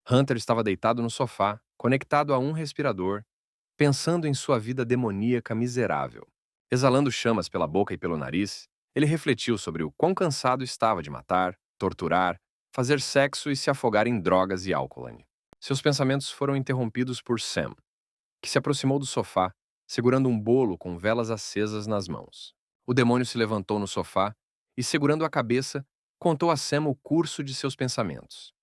Hunter estava deitado no sofá, conectado a um respirador, pensando em sua vida demoníaca miserável. Exalando chamas pela boca e pelo nariz, ele refletiu sobre o quão cansado estava de matar, torturar, fazer sexo e se afogar em drogas e álcool. Seus pensamentos foram interrompidos por Sam, que se aproximou do sofá, segurando um bolo com velas acesas nas mãos. O demônio se levantou no sofá e, segurando a cabeça, contou a Sam o curso de seus pensamentos.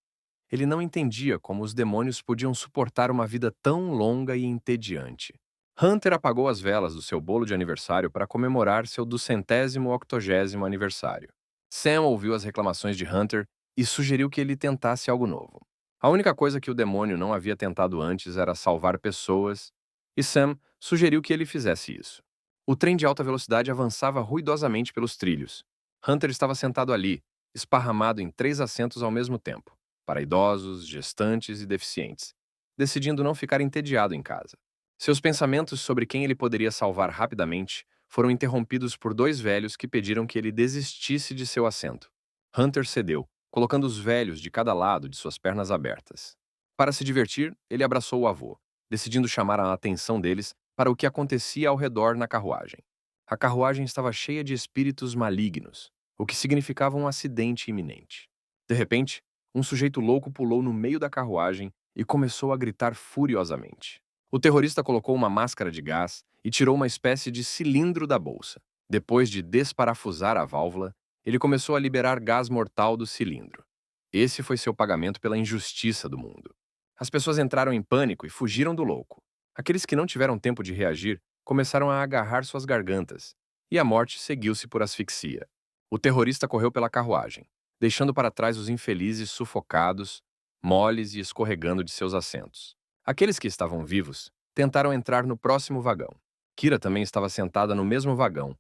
Ele não entendia como os demônios podiam suportar uma vida tão longa e entediante. Hunter apagou as velas do seu bolo de aniversário para comemorar seu 280º aniversário. Sam ouviu as reclamações de Hunter e sugeriu que ele tentasse algo novo. A única coisa que o demônio não havia tentado antes era salvar pessoas, e Sam sugeriu que ele fizesse isso. O trem de alta velocidade avançava ruidosamente pelos trilhos. Hunter estava sentado ali, esparramado em 3 assentos ao mesmo tempo, para idosos, gestantes e deficientes, decidindo não ficar entediado em casa. Seus pensamentos sobre quem ele poderia salvar rapidamente foram interrompidos por dois velhos que pediram que ele desistisse de seu assento. Hunter cedeu, colocando os velhos de cada lado de suas pernas abertas. Para se divertir, ele abraçou o avô, decidindo chamar a atenção deles para o que acontecia ao redor na carruagem. A carruagem estava cheia de espíritos malignos, o que significava um acidente iminente. De repente, um sujeito louco pulou no meio da carruagem e começou a gritar furiosamente. O terrorista colocou uma máscara de gás e tirou uma espécie de cilindro da bolsa. Depois de desparafusar a válvula, ele começou a liberar gás mortal do cilindro. Esse foi seu pagamento pela injustiça do mundo. As pessoas entraram em pânico e fugiram do louco. Aqueles que não tiveram tempo de reagir começaram a agarrar suas gargantas, e a morte seguiu-se por asfixia. O terrorista correu pela carruagem, deixando para trás os infelizes sufocados, moles e escorregando de seus assentos. Aqueles que estavam vivos tentaram entrar no próximo vagão. Kira também estava sentada no mesmo vagão,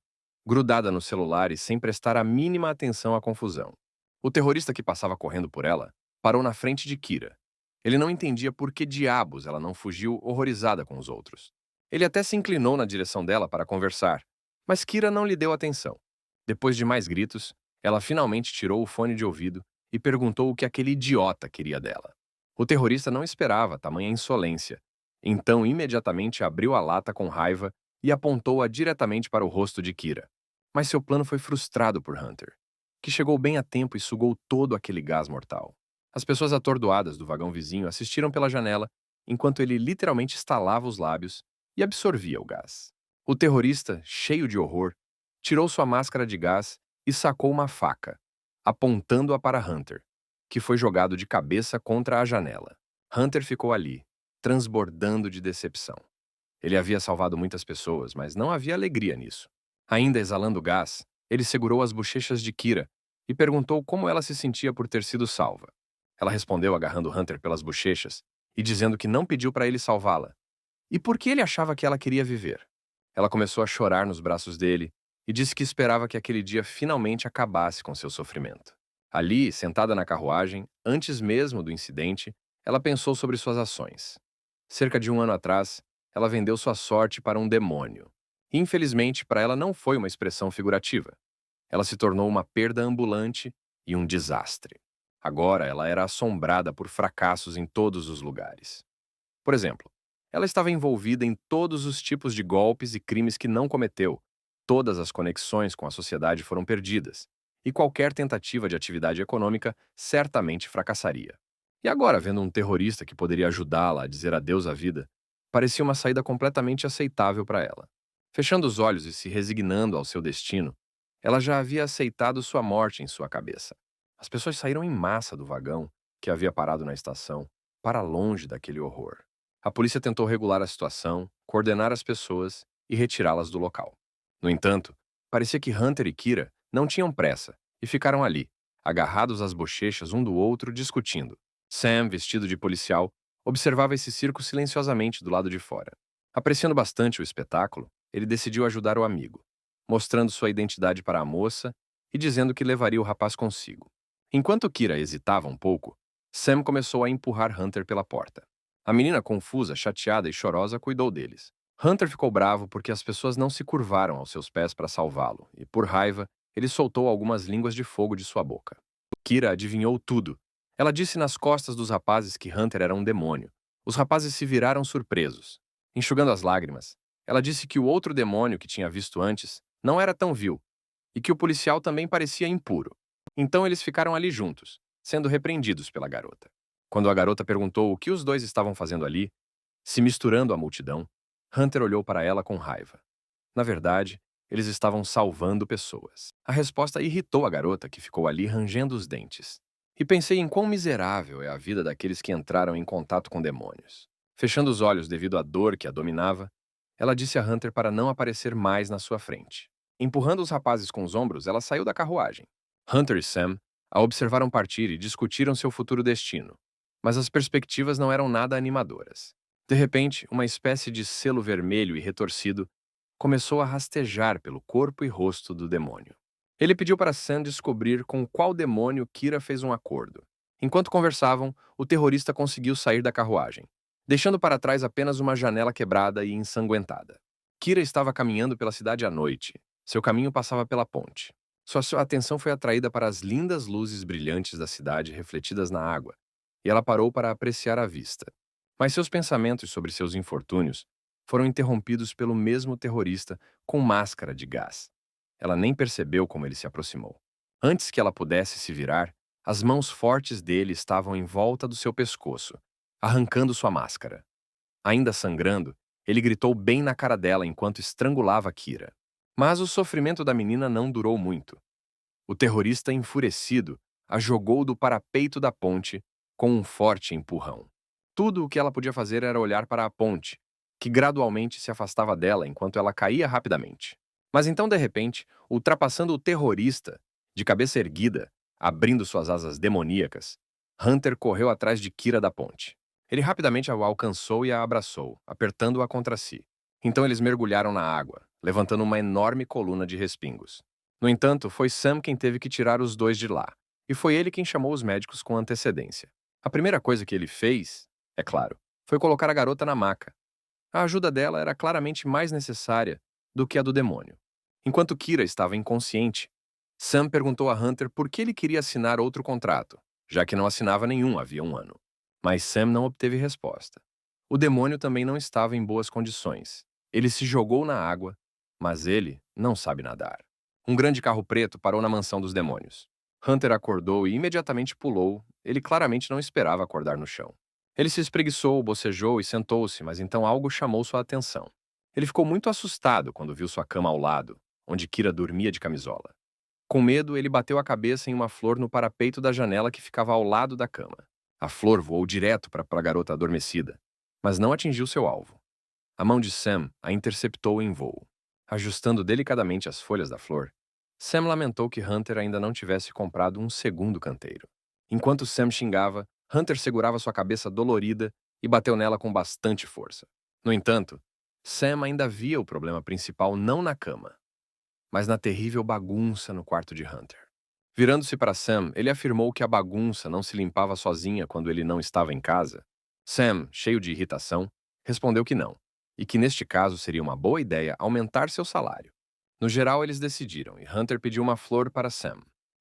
grudada no celular e sem prestar a mínima atenção à confusão. O terrorista que passava correndo por ela parou na frente de Kira. Ele não entendia por que diabos ela não fugiu horrorizada com os outros. Ele até se inclinou na direção dela para conversar, mas Kira não lhe deu atenção. Depois de mais gritos, ela finalmente tirou o fone de ouvido e perguntou o que aquele idiota queria dela. O terrorista não esperava tamanha insolência, então imediatamente abriu a lata com raiva e apontou-a diretamente para o rosto de Kira. Mas seu plano foi frustrado por Hunter, que chegou bem a tempo e sugou todo aquele gás mortal. As pessoas atordoadas do vagão vizinho assistiram pela janela enquanto ele literalmente estalava os lábios e absorvia o gás. O terrorista, cheio de horror, tirou sua máscara de gás e sacou uma faca, apontando-a para Hunter, que foi jogado de cabeça contra a janela. Hunter ficou ali, transbordando de decepção. Ele havia salvado muitas pessoas, mas não havia alegria nisso. Ainda exalando gás, ele segurou as bochechas de Kira e perguntou como ela se sentia por ter sido salva. Ela respondeu agarrando Hunter pelas bochechas e dizendo que não pediu para ele salvá-la, e por que ele achava que ela queria viver. Ela começou a chorar nos braços dele e disse que esperava que aquele dia finalmente acabasse com seu sofrimento. Ali, sentada na carruagem, antes mesmo do incidente, ela pensou sobre suas ações. Cerca de 1 ano atrás, ela vendeu sua sorte para um demônio. E, infelizmente, para ela não foi uma expressão figurativa. Ela se tornou uma perda ambulante e um desastre. Agora ela era assombrada por fracassos em todos os lugares. Por exemplo, ela estava envolvida em todos os tipos de golpes e crimes que não cometeu. Todas as conexões com a sociedade foram perdidas, e qualquer tentativa de atividade econômica certamente fracassaria. E agora, vendo um terrorista que poderia ajudá-la a dizer adeus à vida, parecia uma saída completamente aceitável para ela. Fechando os olhos e se resignando ao seu destino, ela já havia aceitado sua morte em sua cabeça. As pessoas saíram em massa do vagão, que havia parado na estação, para longe daquele horror. A polícia tentou regular a situação, coordenar as pessoas e retirá-las do local. No entanto, parecia que Hunter e Kira não tinham pressa e ficaram ali, agarrados às bochechas um do outro, discutindo. Sam, vestido de policial, observava esse circo silenciosamente do lado de fora. Apreciando bastante o espetáculo, ele decidiu ajudar o amigo, mostrando sua identidade para a moça e dizendo que levaria o rapaz consigo. Enquanto Kira hesitava um pouco, Sam começou a empurrar Hunter pela porta. A menina, confusa, chateada e chorosa, cuidou deles. Hunter ficou bravo porque as pessoas não se curvaram aos seus pés para salvá-lo, e, por raiva, ele soltou algumas línguas de fogo de sua boca. Kira adivinhou tudo Ela disse nas costas dos rapazes que Hunter era um demônio. Os rapazes se viraram surpresos. Enxugando as lágrimas, ela disse que o outro demônio que tinha visto antes não era tão vil e que o policial também parecia impuro. Então eles ficaram ali juntos, sendo repreendidos pela garota. Quando a garota perguntou o que os dois estavam fazendo ali, se misturando à multidão, Hunter olhou para ela com raiva. Na verdade, eles estavam salvando pessoas. A resposta irritou a garota, que ficou ali rangendo os dentes. E pensei em quão miserável é a vida daqueles que entraram em contato com demônios. Fechando os olhos devido à dor que a dominava, ela disse a Hunter para não aparecer mais na sua frente. Empurrando os rapazes com os ombros, ela saiu da carruagem. Hunter e Sam a observaram partir e discutiram seu futuro destino. Mas as perspectivas não eram nada animadoras. De repente, uma espécie de selo vermelho e retorcido começou a rastejar pelo corpo e rosto do demônio. Ele pediu para Sam descobrir com qual demônio Kira fez um acordo. Enquanto conversavam, o terrorista conseguiu sair da carruagem, deixando para trás apenas uma janela quebrada e ensanguentada. Kira estava caminhando pela cidade à noite. Seu caminho passava pela ponte. Sua atenção foi atraída para as lindas luzes brilhantes da cidade refletidas na água, e ela parou para apreciar a vista. Mas seus pensamentos sobre seus infortúnios foram interrompidos pelo mesmo terrorista com máscara de gás. Ela nem percebeu como ele se aproximou. Antes que ela pudesse se virar, as mãos fortes dele estavam em volta do seu pescoço, arrancando sua máscara. Ainda sangrando, ele gritou bem na cara dela enquanto estrangulava Kira. Mas o sofrimento da menina não durou muito. O terrorista, enfurecido, a jogou do parapeito da ponte com um forte empurrão. Tudo o que ela podia fazer era olhar para a ponte, que gradualmente se afastava dela enquanto ela caía rapidamente. Mas então, de repente, ultrapassando o terrorista, de cabeça erguida, abrindo suas asas demoníacas, Hunter correu atrás de Kira da ponte. Ele rapidamente a alcançou e a abraçou, apertando-a contra si. Então eles mergulharam na água, levantando uma enorme coluna de respingos. No entanto, foi Sam quem teve que tirar os dois de lá, e foi ele quem chamou os médicos com antecedência. A primeira coisa que ele fez, é claro, foi colocar a garota na maca. A ajuda dela era claramente mais necessária do que a do demônio. Enquanto Kira estava inconsciente, Sam perguntou a Hunter por que ele queria assinar outro contrato, já que não assinava nenhum havia um ano. Mas Sam não obteve resposta. O demônio também não estava em boas condições. Ele se jogou na água, mas ele não sabe nadar. Um grande carro preto parou na mansão dos demônios. Hunter acordou e imediatamente pulou. Ele claramente não esperava acordar no chão. Ele se espreguiçou, bocejou e sentou-se, mas então algo chamou sua atenção. Ele ficou muito assustado quando viu sua cama ao lado, onde Kira dormia de camisola. Com medo, ele bateu a cabeça em uma flor no parapeito da janela que ficava ao lado da cama. A flor voou direto para a garota adormecida, mas não atingiu seu alvo. A mão de Sam a interceptou em voo. Ajustando delicadamente as folhas da flor, Sam lamentou que Hunter ainda não tivesse comprado um segundo canteiro. Enquanto Sam xingava, Hunter segurava sua cabeça dolorida e bateu nela com bastante força. No entanto, Sam ainda via o problema principal não na cama, mas na terrível bagunça no quarto de Hunter. Virando-se para Sam, ele afirmou que a bagunça não se limpava sozinha quando ele não estava em casa. Sam, cheio de irritação, respondeu que não, e que neste caso seria uma boa ideia aumentar seu salário. No geral, eles decidiram, e Hunter pediu uma flor para Sam.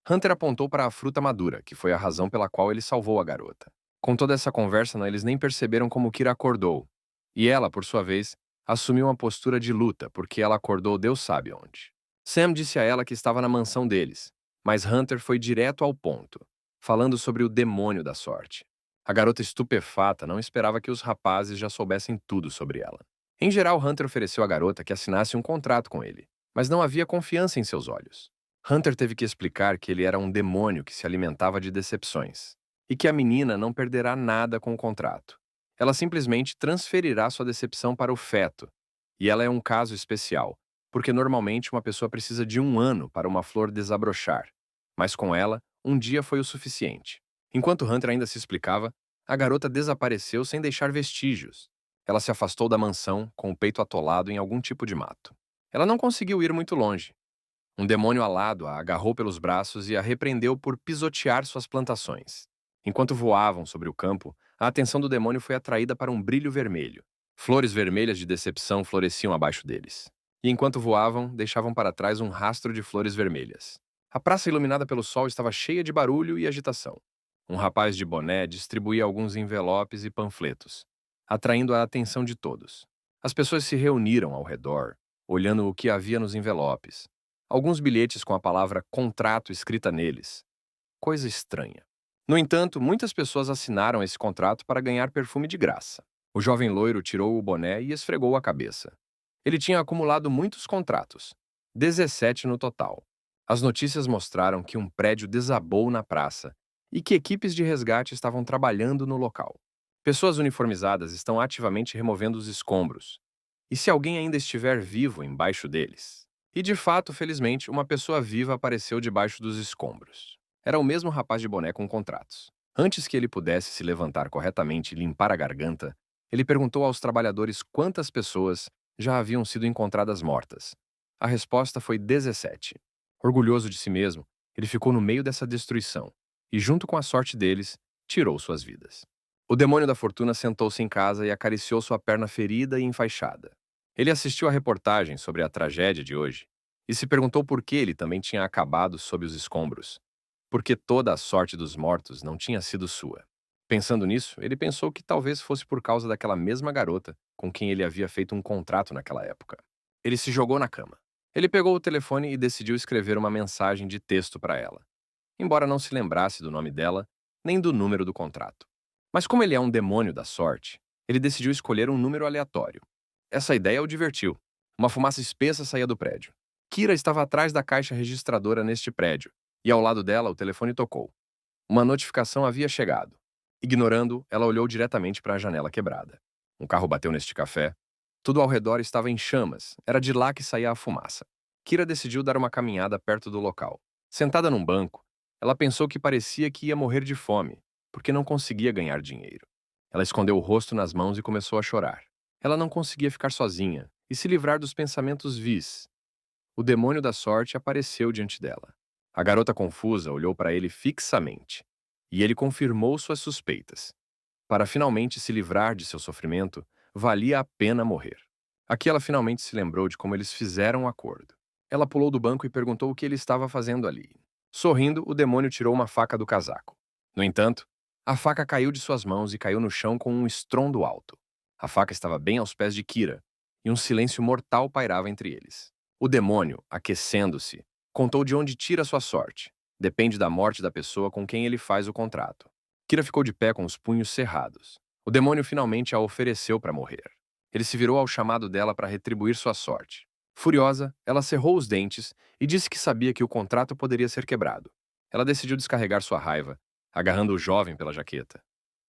Hunter apontou para a fruta madura, que foi a razão pela qual ele salvou a garota. Com toda essa conversa, eles nem perceberam como Kira acordou, e ela, por sua vez, assumiu uma postura de luta, porque ela acordou Deus sabe onde. Sam disse a ela que estava na mansão deles, mas Hunter foi direto ao ponto, falando sobre o demônio da sorte. A garota estupefata não esperava que os rapazes já soubessem tudo sobre ela. Em geral, Hunter ofereceu à garota que assinasse um contrato com ele, mas não havia confiança em seus olhos. Hunter teve que explicar que ele era um demônio que se alimentava de decepções, e que a menina não perderá nada com o contrato. Ela simplesmente transferirá sua decepção para o feto, e ela é um caso especial, porque normalmente uma pessoa precisa de um ano para uma flor desabrochar, mas com ela, um dia foi o suficiente. Enquanto Hunter ainda se explicava, a garota desapareceu sem deixar vestígios. Ela se afastou da mansão, com o peito atolado em algum tipo de mato. Ela não conseguiu ir muito longe. Um demônio alado a agarrou pelos braços e a repreendeu por pisotear suas plantações. Enquanto voavam sobre o campo, a atenção do demônio foi atraída para um brilho vermelho. Flores vermelhas de decepção floresciam abaixo deles. E enquanto voavam, deixavam para trás um rastro de flores vermelhas. A praça iluminada pelo sol estava cheia de barulho e agitação. Um rapaz de boné distribuía alguns envelopes e panfletos, atraindo a atenção de todos. As pessoas se reuniram ao redor, olhando o que havia nos envelopes. Alguns bilhetes com a palavra contrato escrita neles. Coisa estranha. No entanto, muitas pessoas assinaram esse contrato para ganhar perfume de graça. O jovem loiro tirou o boné e esfregou a cabeça. Ele tinha acumulado muitos contratos, 17 no total. As notícias mostraram que um prédio desabou na praça e que equipes de resgate estavam trabalhando no local. Pessoas uniformizadas estão ativamente removendo os escombros. E se alguém ainda estiver vivo embaixo deles? E de fato, felizmente, uma pessoa viva apareceu debaixo dos escombros. Era o mesmo rapaz de boné com contratos. Antes que ele pudesse se levantar corretamente e limpar a garganta, ele perguntou aos trabalhadores quantas pessoas já haviam sido encontradas mortas. A resposta foi 17. Orgulhoso de si mesmo, ele ficou no meio dessa destruição e, junto com a sorte deles, tirou suas vidas. O demônio da fortuna sentou-se em casa e acariciou sua perna ferida e enfaixada. Ele assistiu à reportagem sobre a tragédia de hoje e se perguntou por que ele também tinha acabado sob os escombros. Porque toda a sorte dos mortos não tinha sido sua. Pensando nisso, ele pensou que talvez fosse por causa daquela mesma garota com quem ele havia feito um contrato naquela época. Ele se jogou na cama. Ele pegou o telefone e decidiu escrever uma mensagem de texto para ela, embora não se lembrasse do nome dela nem do número do contrato. Mas como ele é um demônio da sorte, ele decidiu escolher um número aleatório. Essa ideia o divertiu. Uma fumaça espessa saía do prédio. Kira estava atrás da caixa registradora neste prédio, e ao lado dela o telefone tocou. Uma notificação havia chegado. Ignorando, ela olhou diretamente para a janela quebrada. Um carro bateu neste café. Tudo ao redor estava em chamas. Era de lá que saía a fumaça. Kira decidiu dar uma caminhada perto do local. Sentada num banco, ela pensou que parecia que ia morrer de fome, porque não conseguia ganhar dinheiro. Ela escondeu o rosto nas mãos e começou a chorar. Ela não conseguia ficar sozinha e se livrar dos pensamentos vis. O demônio da sorte apareceu diante dela. A garota confusa olhou para ele fixamente, e ele confirmou suas suspeitas. Para finalmente se livrar de seu sofrimento, valia a pena morrer. Aqui ela finalmente se lembrou de como eles fizeram um acordo. Ela pulou do banco e perguntou o que ele estava fazendo ali. Sorrindo, o demônio tirou uma faca do casaco. No entanto, a faca caiu de suas mãos e caiu no chão com um estrondo alto. A faca estava bem aos pés de Kira, e um silêncio mortal pairava entre eles. O demônio, aquecendo-se, contou de onde tira sua sorte. Depende da morte da pessoa com quem ele faz o contrato. Kira ficou de pé com os punhos cerrados. O demônio finalmente a ofereceu para morrer. Ele se virou ao chamado dela para retribuir sua sorte. Furiosa, ela cerrou os dentes e disse que sabia que o contrato poderia ser quebrado. Ela decidiu descarregar sua raiva, agarrando o jovem pela jaqueta.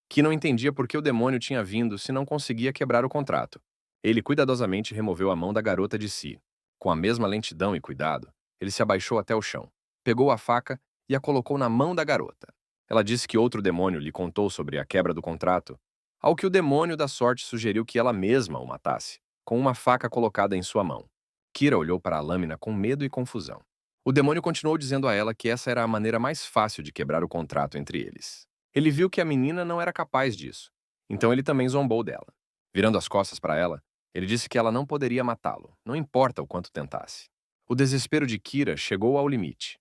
Que não entendia por que o demônio tinha vindo se não conseguia quebrar o contrato. Ele cuidadosamente removeu a mão da garota de si. Com a mesma lentidão e cuidado, ele se abaixou até o chão, pegou a faca e a colocou na mão da garota. Ela disse que outro demônio lhe contou sobre a quebra do contrato, ao que o demônio da sorte sugeriu que ela mesma o matasse, com uma faca colocada em sua mão. Kira olhou para a lâmina com medo e confusão. O demônio continuou dizendo a ela que essa era a maneira mais fácil de quebrar o contrato entre eles. Ele viu que a menina não era capaz disso, então ele também zombou dela. Virando as costas para ela, ele disse que ela não poderia matá-lo, não importa o quanto tentasse. O desespero de Kira chegou ao limite.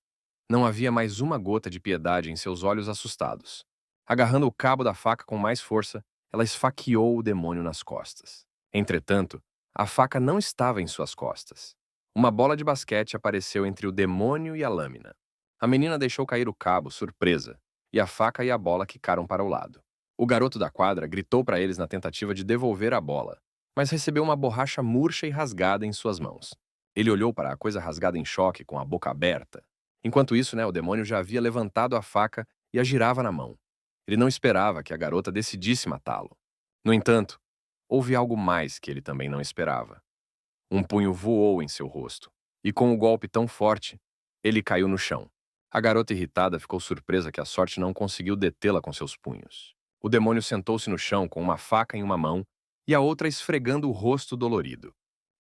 Não havia mais uma gota de piedade em seus olhos assustados. Agarrando o cabo da faca com mais força, ela esfaqueou o demônio nas costas. Entretanto, a faca não estava em suas costas. Uma bola de basquete apareceu entre o demônio e a lâmina. A menina deixou cair o cabo, surpresa, e a faca e a bola quicaram para o lado. O garoto da quadra gritou para eles na tentativa de devolver a bola, mas recebeu uma borracha murcha e rasgada em suas mãos. Ele olhou para a coisa rasgada em choque, com a boca aberta. Enquanto isso, o demônio já havia levantado a faca e a girava na mão. Ele não esperava que a garota decidisse matá-lo. No entanto, houve algo mais que ele também não esperava. Um punho voou em seu rosto, e com o golpe tão forte, ele caiu no chão. A garota irritada ficou surpresa que a sorte não conseguiu detê-la com seus punhos. O demônio sentou-se no chão com uma faca em uma mão e a outra esfregando o rosto dolorido.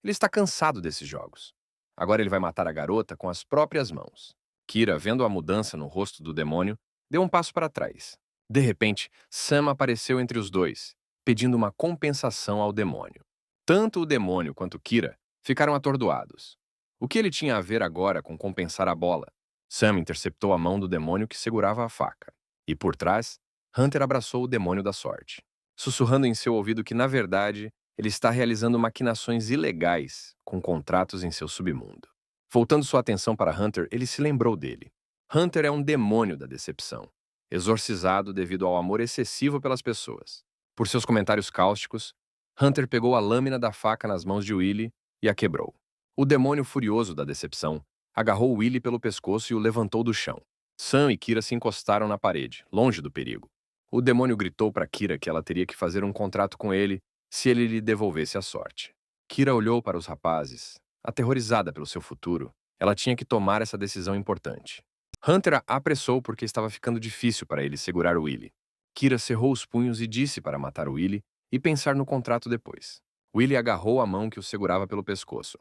Ele está cansado desses jogos. Agora ele vai matar a garota com as próprias mãos. Kira, vendo a mudança no rosto do demônio, deu um passo para trás. De repente, Sam apareceu entre os dois, pedindo uma compensação ao demônio. Tanto o demônio quanto Kira ficaram atordoados. O que ele tinha a ver agora com compensar a bola? Sam interceptou a mão do demônio que segurava a faca. E por trás, Hunter abraçou o demônio da sorte, sussurrando em seu ouvido que, na verdade, ele está realizando maquinações ilegais com contratos em seu submundo. Voltando sua atenção para Hunter, ele se lembrou dele. Hunter é um demônio da decepção, exorcizado devido ao amor excessivo pelas pessoas. Por seus comentários cáusticos, Hunter pegou a lâmina da faca nas mãos de Willie e a quebrou. O demônio furioso da decepção agarrou Willie pelo pescoço e o levantou do chão. Sam e Kira se encostaram na parede, longe do perigo. O demônio gritou para Kira que ela teria que fazer um contrato com ele se ele lhe devolvesse a sorte. Kira olhou para os rapazes, aterrorizada pelo seu futuro. Ela tinha que tomar essa decisão importante. Hunter a apressou porque estava ficando difícil para ele segurar Willie. Kira cerrou os punhos e disse para matar Willie e pensar no contrato depois. Willie agarrou a mão que o segurava pelo pescoço.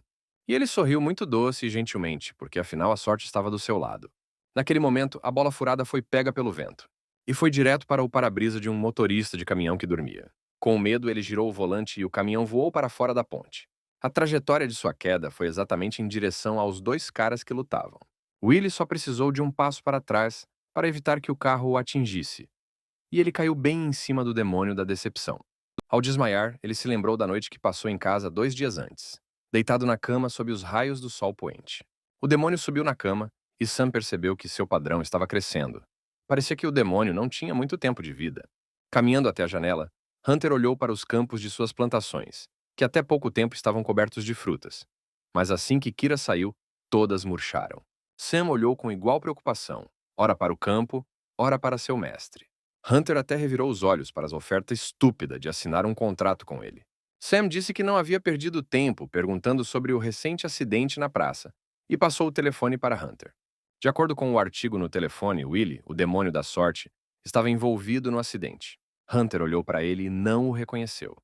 E ele sorriu muito doce e gentilmente, porque afinal a sorte estava do seu lado. Naquele momento, a bola furada foi pega pelo vento e foi direto para o para-brisa de um motorista de caminhão que dormia. Com medo, ele girou o volante e o caminhão voou para fora da ponte. A trajetória de sua queda foi exatamente em direção aos dois caras que lutavam. Willie só precisou de um passo para trás para evitar que o carro o atingisse, e ele caiu bem em cima do demônio da decepção. Ao desmaiar, ele se lembrou da noite que passou em casa 2 dias antes, deitado na cama sob os raios do sol poente. O demônio subiu na cama e Sam percebeu que seu padrão estava crescendo. Parecia que o demônio não tinha muito tempo de vida. Caminhando até a janela, Hunter olhou para os campos de suas plantações, que até pouco tempo estavam cobertos de frutas. Mas assim que Kira saiu, todas murcharam. Sam olhou com igual preocupação, ora para o campo, ora para seu mestre. Hunter até revirou os olhos para a oferta estúpida de assinar um contrato com ele. Sam disse que não havia perdido tempo perguntando sobre o recente acidente na praça e passou o telefone para Hunter. De acordo com o artigo no telefone, Willie, o demônio da sorte, estava envolvido no acidente. Hunter olhou para ele e não o reconheceu.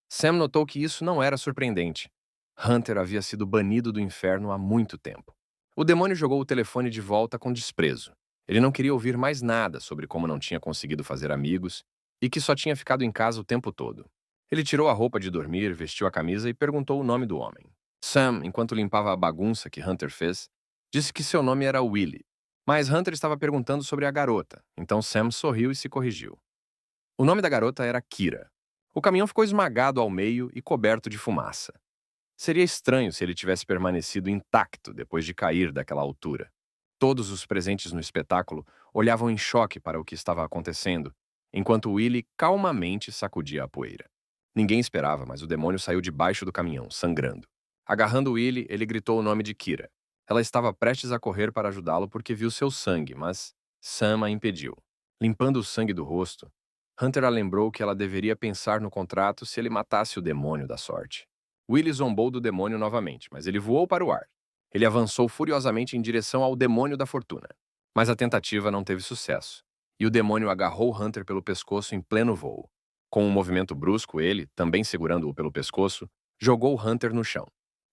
Sam notou que isso não era surpreendente. Hunter havia sido banido do inferno há muito tempo. O demônio jogou o telefone de volta com desprezo. Ele não queria ouvir mais nada sobre como não tinha conseguido fazer amigos e que só tinha ficado em casa o tempo todo. Ele tirou a roupa de dormir, vestiu a camisa e perguntou o nome do homem. Sam, enquanto limpava a bagunça que Hunter fez, disse que seu nome era Willie. Mas Hunter estava perguntando sobre a garota, então Sam sorriu e se corrigiu. O nome da garota era Kira. O caminhão ficou esmagado ao meio e coberto de fumaça. Seria estranho se ele tivesse permanecido intacto depois de cair daquela altura. Todos os presentes no espetáculo olhavam em choque para o que estava acontecendo, enquanto Willie calmamente sacudia a poeira. Ninguém esperava, mas o demônio saiu debaixo do caminhão, sangrando. Agarrando Willie, ele gritou o nome de Kira. Ela estava prestes a correr para ajudá-lo porque viu seu sangue, mas Sam a impediu. Limpando o sangue do rosto, Hunter a lembrou que ela deveria pensar no contrato se ele matasse o demônio da sorte. Willie zombou do demônio novamente, mas ele voou para o ar. Ele avançou furiosamente em direção ao demônio da fortuna. Mas a tentativa não teve sucesso, e o demônio agarrou Hunter pelo pescoço em pleno voo. Com um movimento brusco, ele, também segurando-o pelo pescoço, jogou Hunter no chão.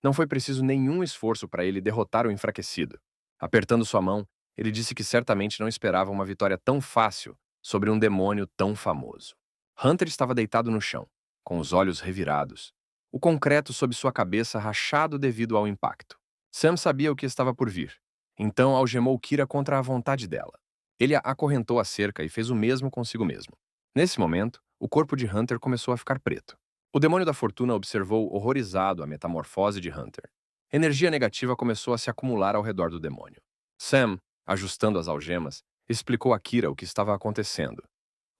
Não foi preciso nenhum esforço para ele derrotar o enfraquecido. Apertando sua mão, ele disse que certamente não esperava uma vitória tão fácil sobre um demônio tão famoso. Hunter estava deitado no chão, com os olhos revirados, o concreto sob sua cabeça rachado devido ao impacto. Sam sabia o que estava por vir, então algemou Kira contra a vontade dela. Ele a acorrentou à cerca e fez o mesmo consigo mesmo. Nesse momento, o corpo de Hunter começou a ficar preto. O demônio da fortuna observou horrorizado a metamorfose de Hunter. Energia negativa começou a se acumular ao redor do demônio. Sam, ajustando as algemas, explicou a Kira o que estava acontecendo.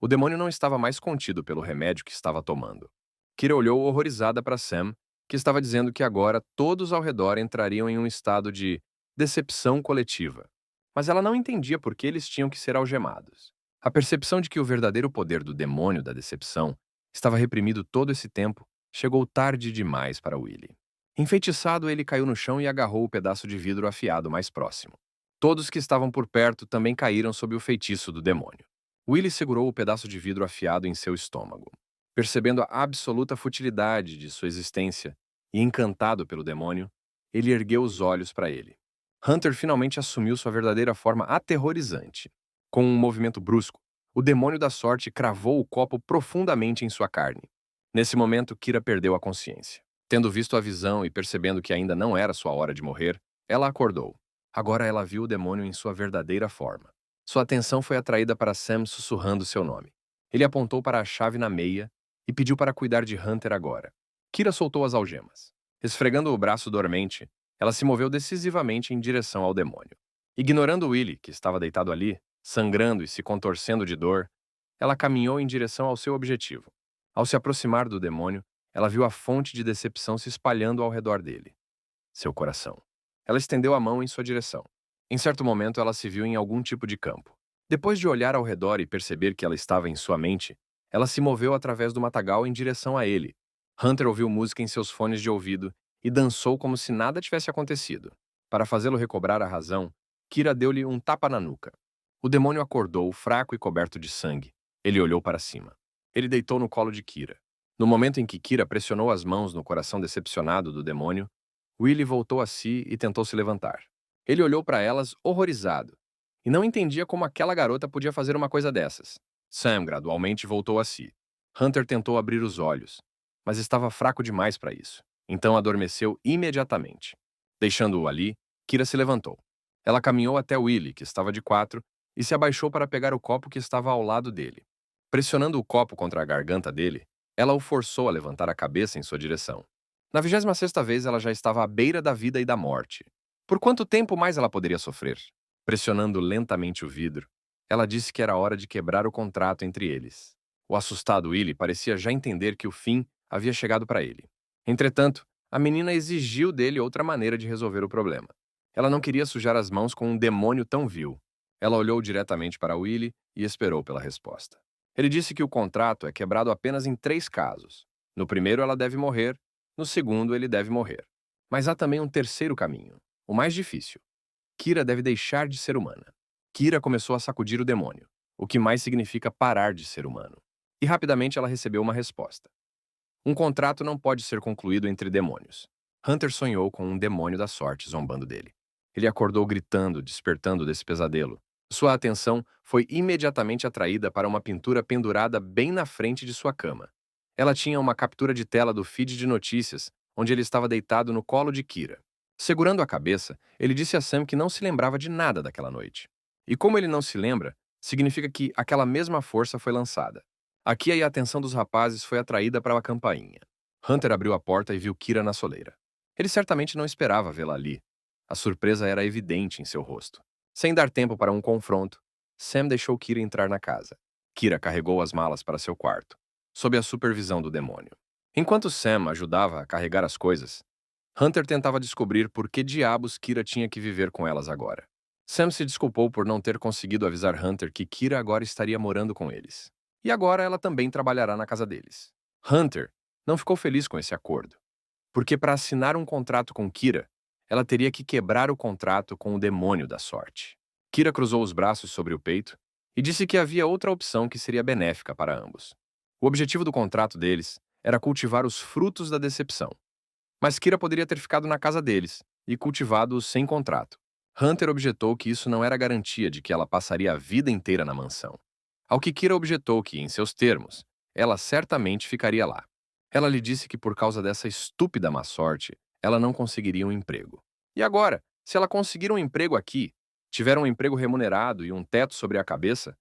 O demônio não estava mais contido pelo remédio que estava tomando. Kira olhou horrorizada para Sam, que estava dizendo que agora todos ao redor entrariam em um estado de decepção coletiva. Mas ela não entendia por que eles tinham que ser algemados. A percepção de que o verdadeiro poder do demônio da decepção estava reprimido todo esse tempo chegou tarde demais para Willie. Enfeitiçado, ele caiu no chão e agarrou o pedaço de vidro afiado mais próximo. Todos que estavam por perto também caíram sob o feitiço do demônio. Willie segurou o pedaço de vidro afiado em seu estômago. Percebendo a absoluta futilidade de sua existência e encantado pelo demônio, ele ergueu os olhos para ele. Hunter finalmente assumiu sua verdadeira forma aterrorizante. Com um movimento brusco, o demônio da sorte cravou o copo profundamente em sua carne. Nesse momento, Kira perdeu a consciência. Tendo visto a visão e percebendo que ainda não era sua hora de morrer, ela acordou. Agora ela viu o demônio em sua verdadeira forma. Sua atenção foi atraída para Sam sussurrando seu nome. Ele apontou para a chave na meia e pediu para cuidar de Hunter agora. Kira soltou as algemas. Esfregando o braço dormente, ela se moveu decisivamente em direção ao demônio. Ignorando Willie, que estava deitado ali, sangrando e se contorcendo de dor, ela caminhou em direção ao seu objetivo. Ao se aproximar do demônio, ela viu a fonte de decepção se espalhando ao redor dele. Seu coração. Ela estendeu a mão em sua direção. Em certo momento, ela se viu em algum tipo de campo. Depois de olhar ao redor e perceber que ela estava em sua mente, ela se moveu através do matagal em direção a ele. Hunter ouviu música em seus fones de ouvido e dançou como se nada tivesse acontecido. Para fazê-lo recobrar a razão, Kira deu-lhe um tapa na nuca. O demônio acordou, fraco e coberto de sangue. Ele olhou para cima. Ele deitou no colo de Kira. No momento em que Kira pressionou as mãos no coração decepcionado do demônio, Willie voltou a si e tentou se levantar. Ele olhou para elas horrorizado e não entendia como aquela garota podia fazer uma coisa dessas. Sam gradualmente voltou a si. Hunter tentou abrir os olhos, mas estava fraco demais para isso. Então adormeceu imediatamente. Deixando-o ali, Kira se levantou. Ela caminhou até Willie, que estava de quatro, e se abaixou para pegar o copo que estava ao lado dele. Pressionando o copo contra a garganta dele, ela o forçou a levantar a cabeça em sua direção. Na 26ª vez, ela já estava à beira da vida e da morte. Por quanto tempo mais ela poderia sofrer? Pressionando lentamente o vidro, ela disse que era hora de quebrar o contrato entre eles. O assustado Willie parecia já entender que o fim havia chegado para ele. Entretanto, a menina exigiu dele outra maneira de resolver o problema. Ela não queria sujar as mãos com um demônio tão vil. Ela olhou diretamente para Willie e esperou pela resposta. Ele disse que o contrato é quebrado apenas em 3 casos. No primeiro, ela deve morrer. No segundo, ele deve morrer. Mas há também um terceiro caminho, o mais difícil. Kira deve deixar de ser humana. Kira começou a sacudir o demônio, o que mais significa parar de ser humano. E rapidamente ela recebeu uma resposta. Um contrato não pode ser concluído entre demônios. Hunter sonhou com um demônio da sorte zombando dele. Ele acordou gritando, despertando desse pesadelo. Sua atenção foi imediatamente atraída para uma pintura pendurada bem na frente de sua cama. Ela tinha uma captura de tela do feed de notícias, onde ele estava deitado no colo de Kira. Segurando a cabeça, ele disse a Sam que não se lembrava de nada daquela noite. E como ele não se lembra, significa que aquela mesma força foi lançada. Aqui a atenção dos rapazes foi atraída para a campainha. Hunter abriu a porta e viu Kira na soleira. Ele certamente não esperava vê-la ali. A surpresa era evidente em seu rosto. Sem dar tempo para um confronto, Sam deixou Kira entrar na casa. Kira carregou as malas para seu quarto, sob a supervisão do demônio. Enquanto Sam ajudava a carregar as coisas, Hunter tentava descobrir por que diabos Kira tinha que viver com elas agora. Sam se desculpou por não ter conseguido avisar Hunter que Kira agora estaria morando com eles. E agora ela também trabalhará na casa deles. Hunter não ficou feliz com esse acordo, porque para assinar um contrato com Kira, ela teria que quebrar o contrato com o demônio da sorte. Kira cruzou os braços sobre o peito e disse que havia outra opção que seria benéfica para ambos. O objetivo do contrato deles era cultivar os frutos da decepção. Mas Kira poderia ter ficado na casa deles e cultivado-os sem contrato. Hunter objetou que isso não era garantia de que ela passaria a vida inteira na mansão. Ao que Kira objetou que, em seus termos, ela certamente ficaria lá. Ela lhe disse que por causa dessa estúpida má sorte, ela não conseguiria um emprego. E agora, se ela conseguir um emprego aqui, tiver um emprego remunerado e um teto sobre a cabeça,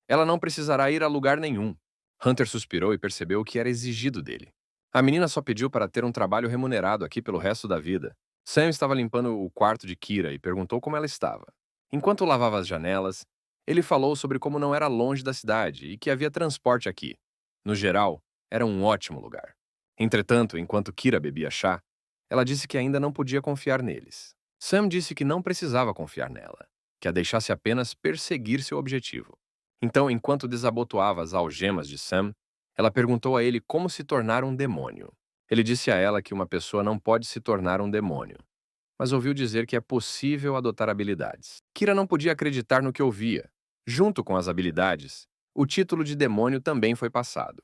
ela não precisará ir a lugar nenhum. Hunter suspirou e percebeu o que era exigido dele. A menina só pediu para ter um trabalho remunerado aqui pelo resto da vida. Sam estava limpando o quarto de Kira e perguntou como ela estava. Enquanto lavava as janelas, ele falou sobre como não era longe da cidade e que havia transporte aqui. No geral, era um ótimo lugar. Entretanto, enquanto Kira bebia chá, ela disse que ainda não podia confiar neles. Sam disse que não precisava confiar nela, que a deixasse apenas perseguir seu objetivo. Então, enquanto desabotoava as algemas de Sam, ela perguntou a ele como se tornar um demônio. Ele disse a ela que uma pessoa não pode se tornar um demônio, mas ouviu dizer que é possível adotar habilidades. Kira não podia acreditar no que ouvia. Junto com as habilidades, o título de demônio também foi passado.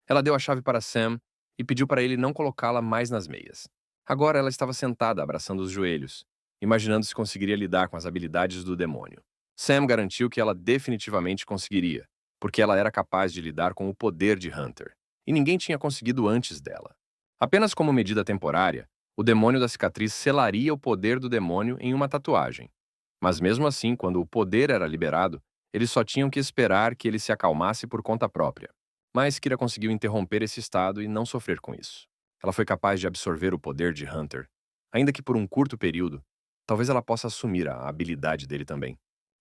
Ela deu a chave para Sam e pediu para ele não colocá-la mais nas meias. Agora ela estava sentada, abraçando os joelhos, imaginando se conseguiria lidar com as habilidades do demônio. Sam garantiu que ela definitivamente conseguiria, porque ela era capaz de lidar com o poder de Hunter, e ninguém tinha conseguido antes dela. Apenas como medida temporária, o demônio da cicatriz selaria o poder do demônio em uma tatuagem. Mas mesmo assim, quando o poder era liberado, Eles só tinham que esperar que ele se acalmasse por conta própria. Mas Kira conseguiu interromper esse estado e não sofrer com isso. Ela foi capaz de absorver o poder de Hunter, ainda que por um curto período. Talvez ela possa assumir a habilidade dele também.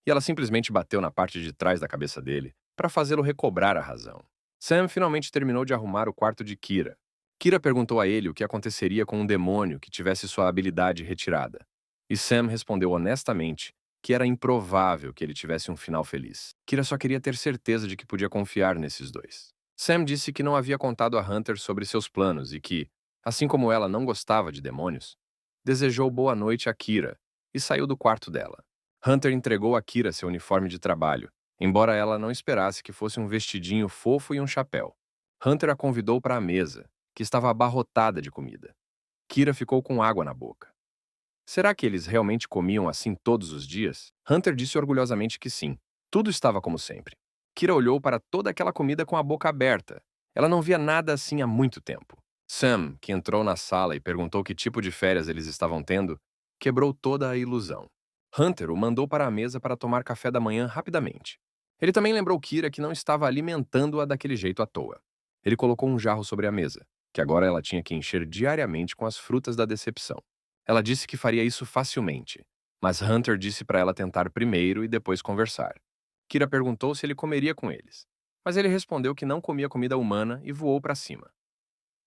E ela simplesmente bateu na parte de trás da cabeça dele para fazê-lo recobrar a razão. Sam finalmente terminou de arrumar o quarto de Kira. Kira perguntou a ele o que aconteceria com um demônio que tivesse sua habilidade retirada. E Sam respondeu honestamente que era improvável que ele tivesse um final feliz. Kira só queria ter certeza de que podia confiar nesses dois. Sam disse que não havia contado a Hunter sobre seus planos e que, assim como ela não gostava de demônios, desejou boa noite a Kira e saiu do quarto dela. Hunter entregou a Kira seu uniforme de trabalho, embora ela não esperasse que fosse um vestidinho fofo e um chapéu. Hunter a convidou para a mesa, que estava abarrotada de comida. Kira ficou com água na boca. Será que eles realmente comiam assim todos os dias? Hunter disse orgulhosamente que sim. Tudo estava como sempre. Kira olhou para toda aquela comida com a boca aberta. Ela não via nada assim há muito tempo. Sam, que entrou na sala e perguntou que tipo de férias eles estavam tendo, quebrou toda a ilusão. Hunter o mandou para a mesa para tomar café da manhã rapidamente. Ele também lembrou Kira que não estava alimentando-a daquele jeito à toa. Ele colocou um jarro sobre a mesa, que agora ela tinha que encher diariamente com as frutas da decepção. Ela disse que faria isso facilmente, mas Hunter disse para ela tentar primeiro e depois conversar. Kira perguntou se ele comeria com eles, mas ele respondeu que não comia comida humana e voou para cima.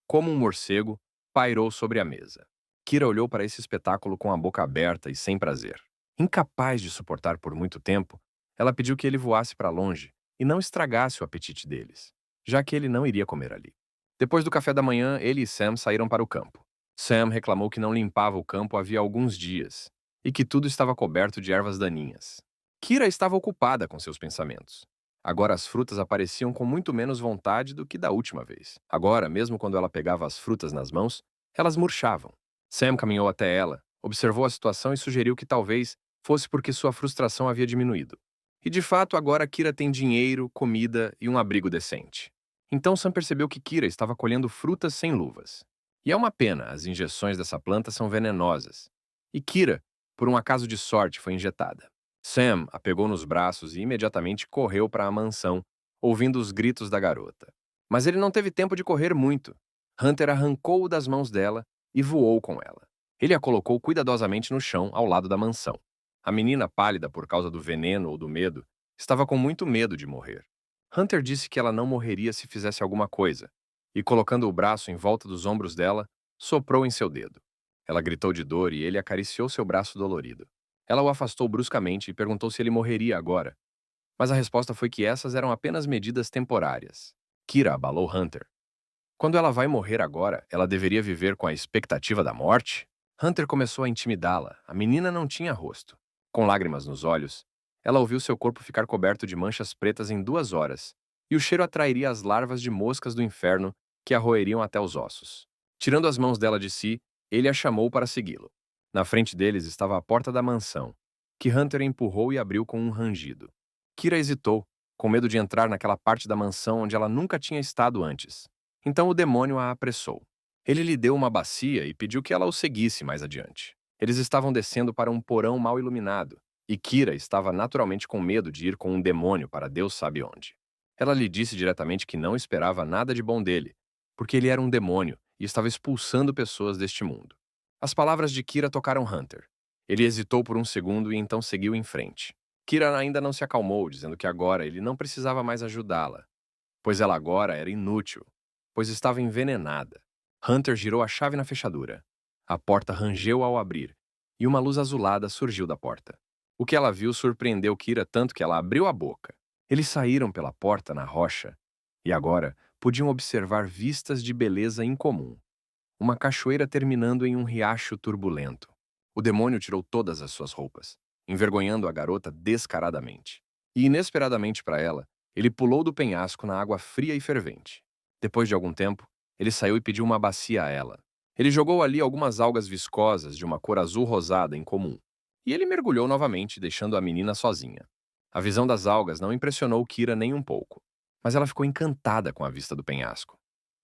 Como um morcego, pairou sobre a mesa. Kira olhou para esse espetáculo com a boca aberta e sem prazer. Incapaz de suportar por muito tempo, ela pediu que ele voasse para longe e não estragasse o apetite deles, já que ele não iria comer ali. Depois do café da manhã, ele e Sam saíram para o campo. Sam reclamou que não limpava o campo havia alguns dias e que tudo estava coberto de ervas daninhas. Kira estava ocupada com seus pensamentos. Agora as frutas apareciam com muito menos vontade do que da última vez. Agora, mesmo quando ela pegava as frutas nas mãos, elas murchavam. Sam caminhou até ela, observou a situação e sugeriu que talvez fosse porque sua frustração havia diminuído. E de fato, agora Kira tem dinheiro, comida e um abrigo decente. Então Sam percebeu que Kira estava colhendo frutas sem luvas. E é uma pena, as injeções dessa planta são venenosas. E Kira, por um acaso de sorte, foi injetada. Sam a pegou nos braços e imediatamente correu para a mansão, ouvindo os gritos da garota. Mas ele não teve tempo de correr muito. Hunter arrancou-o das mãos dela e voou com ela. Ele a colocou cuidadosamente no chão ao lado da mansão. A menina, pálida por causa do veneno ou do medo, estava com muito medo de morrer. Hunter disse que ela não morreria se fizesse alguma coisa, e colocando o braço em volta dos ombros dela, soprou em seu dedo. Ela gritou de dor e ele acariciou seu braço dolorido. Ela o afastou bruscamente e perguntou se ele morreria agora. Mas a resposta foi que essas eram apenas medidas temporárias. Kira abalou Hunter. Quando ela vai morrer agora, ela deveria viver com a expectativa da morte? Hunter começou a intimidá-la. A menina não tinha rosto. Com lágrimas nos olhos, ela ouviu seu corpo ficar coberto de manchas pretas em 2 horas, e o cheiro atrairia as larvas de moscas do inferno que a roeriam até os ossos. Tirando as mãos dela de si, ele a chamou para segui-lo. Na frente deles estava a porta da mansão, que Hunter empurrou e abriu com um rangido. Kira hesitou, com medo de entrar naquela parte da mansão onde ela nunca tinha estado antes. Então o demônio a apressou. Ele lhe deu uma bacia e pediu que ela o seguisse mais adiante. Eles estavam descendo para um porão mal iluminado, e Kira estava naturalmente com medo de ir com um demônio para Deus sabe onde. Ela lhe disse diretamente que não esperava nada de bom dele, porque ele era um demônio e estava expulsando pessoas deste mundo. As palavras de Kira tocaram Hunter. Ele hesitou por um segundo e então seguiu em frente. Kira ainda não se acalmou, dizendo que agora ele não precisava mais ajudá-la, pois ela agora era inútil, pois estava envenenada. Hunter girou a chave na fechadura. A porta rangeu ao abrir, e uma luz azulada surgiu da porta. O que ela viu surpreendeu Kira tanto que ela abriu a boca. Eles saíram pela porta na rocha, e agora podiam observar vistas de beleza incomum. Uma cachoeira terminando em um riacho turbulento. O demônio tirou todas as suas roupas, envergonhando a garota descaradamente. E inesperadamente para ela, ele pulou do penhasco na água fria e fervente. Depois de algum tempo, ele saiu e pediu uma bacia a ela. Ele jogou ali algumas algas viscosas de uma cor azul rosada incomum. E ele mergulhou novamente, deixando a menina sozinha. A visão das algas não impressionou Kira nem um pouco, mas ela ficou encantada com a vista do penhasco.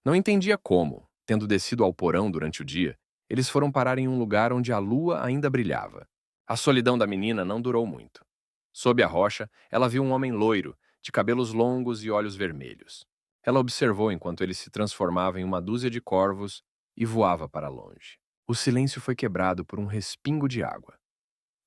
Não entendia como, tendo descido ao porão durante o dia, eles foram parar em um lugar onde a lua ainda brilhava. A solidão da menina não durou muito. Sob a rocha, ela viu um homem loiro, de cabelos longos e olhos vermelhos. Ela observou enquanto ele se transformava em uma dúzia de corvos e voava para longe. O silêncio foi quebrado por um respingo de água.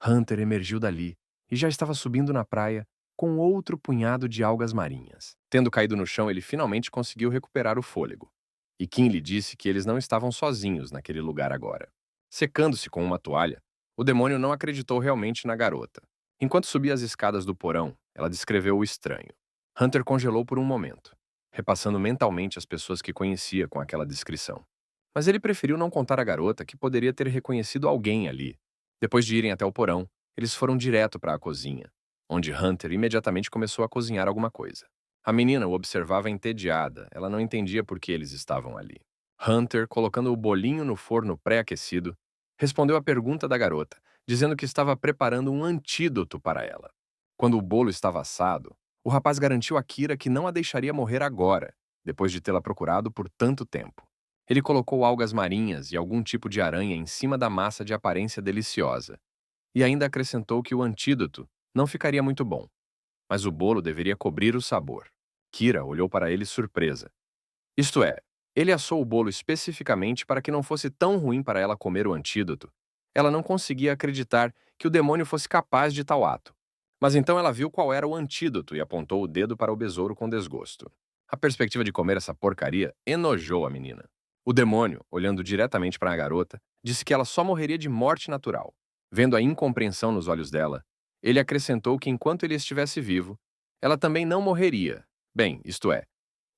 Hunter emergiu dali e já estava subindo na praia com outro punhado de algas marinhas. Tendo caído no chão, ele finalmente conseguiu recuperar o fôlego. E Kim lhe disse que eles não estavam sozinhos naquele lugar agora. Secando-se com uma toalha, o demônio não acreditou realmente na garota. Enquanto subia as escadas do porão, ela descreveu o estranho. Hunter congelou por um momento, repassando mentalmente as pessoas que conhecia com aquela descrição. Mas ele preferiu não contar à garota que poderia ter reconhecido alguém ali. Depois de irem até o porão, eles foram direto para a cozinha, onde Hunter imediatamente começou a cozinhar alguma coisa. A menina o observava entediada, ela não entendia por que eles estavam ali. Hunter, colocando o bolinho no forno pré-aquecido, respondeu à pergunta da garota, dizendo que estava preparando um antídoto para ela. Quando o bolo estava assado, o rapaz garantiu a Kira que não a deixaria morrer agora, depois de tê-la procurado por tanto tempo. Ele colocou algas marinhas e algum tipo de aranha em cima da massa de aparência deliciosa, e ainda acrescentou que o antídoto não ficaria muito bom, mas o bolo deveria cobrir o sabor. Kira olhou para ele surpresa. Isto é, ele assou o bolo especificamente para que não fosse tão ruim para ela comer o antídoto. Ela não conseguia acreditar que o demônio fosse capaz de tal ato. Mas então ela viu qual era o antídoto e apontou o dedo para o besouro com desgosto. A perspectiva de comer essa porcaria enojou a menina. O demônio, olhando diretamente para a garota, disse que ela só morreria de morte natural. Vendo a incompreensão nos olhos dela, ele acrescentou que enquanto ele estivesse vivo, ela também não morreria. Bem, isto é,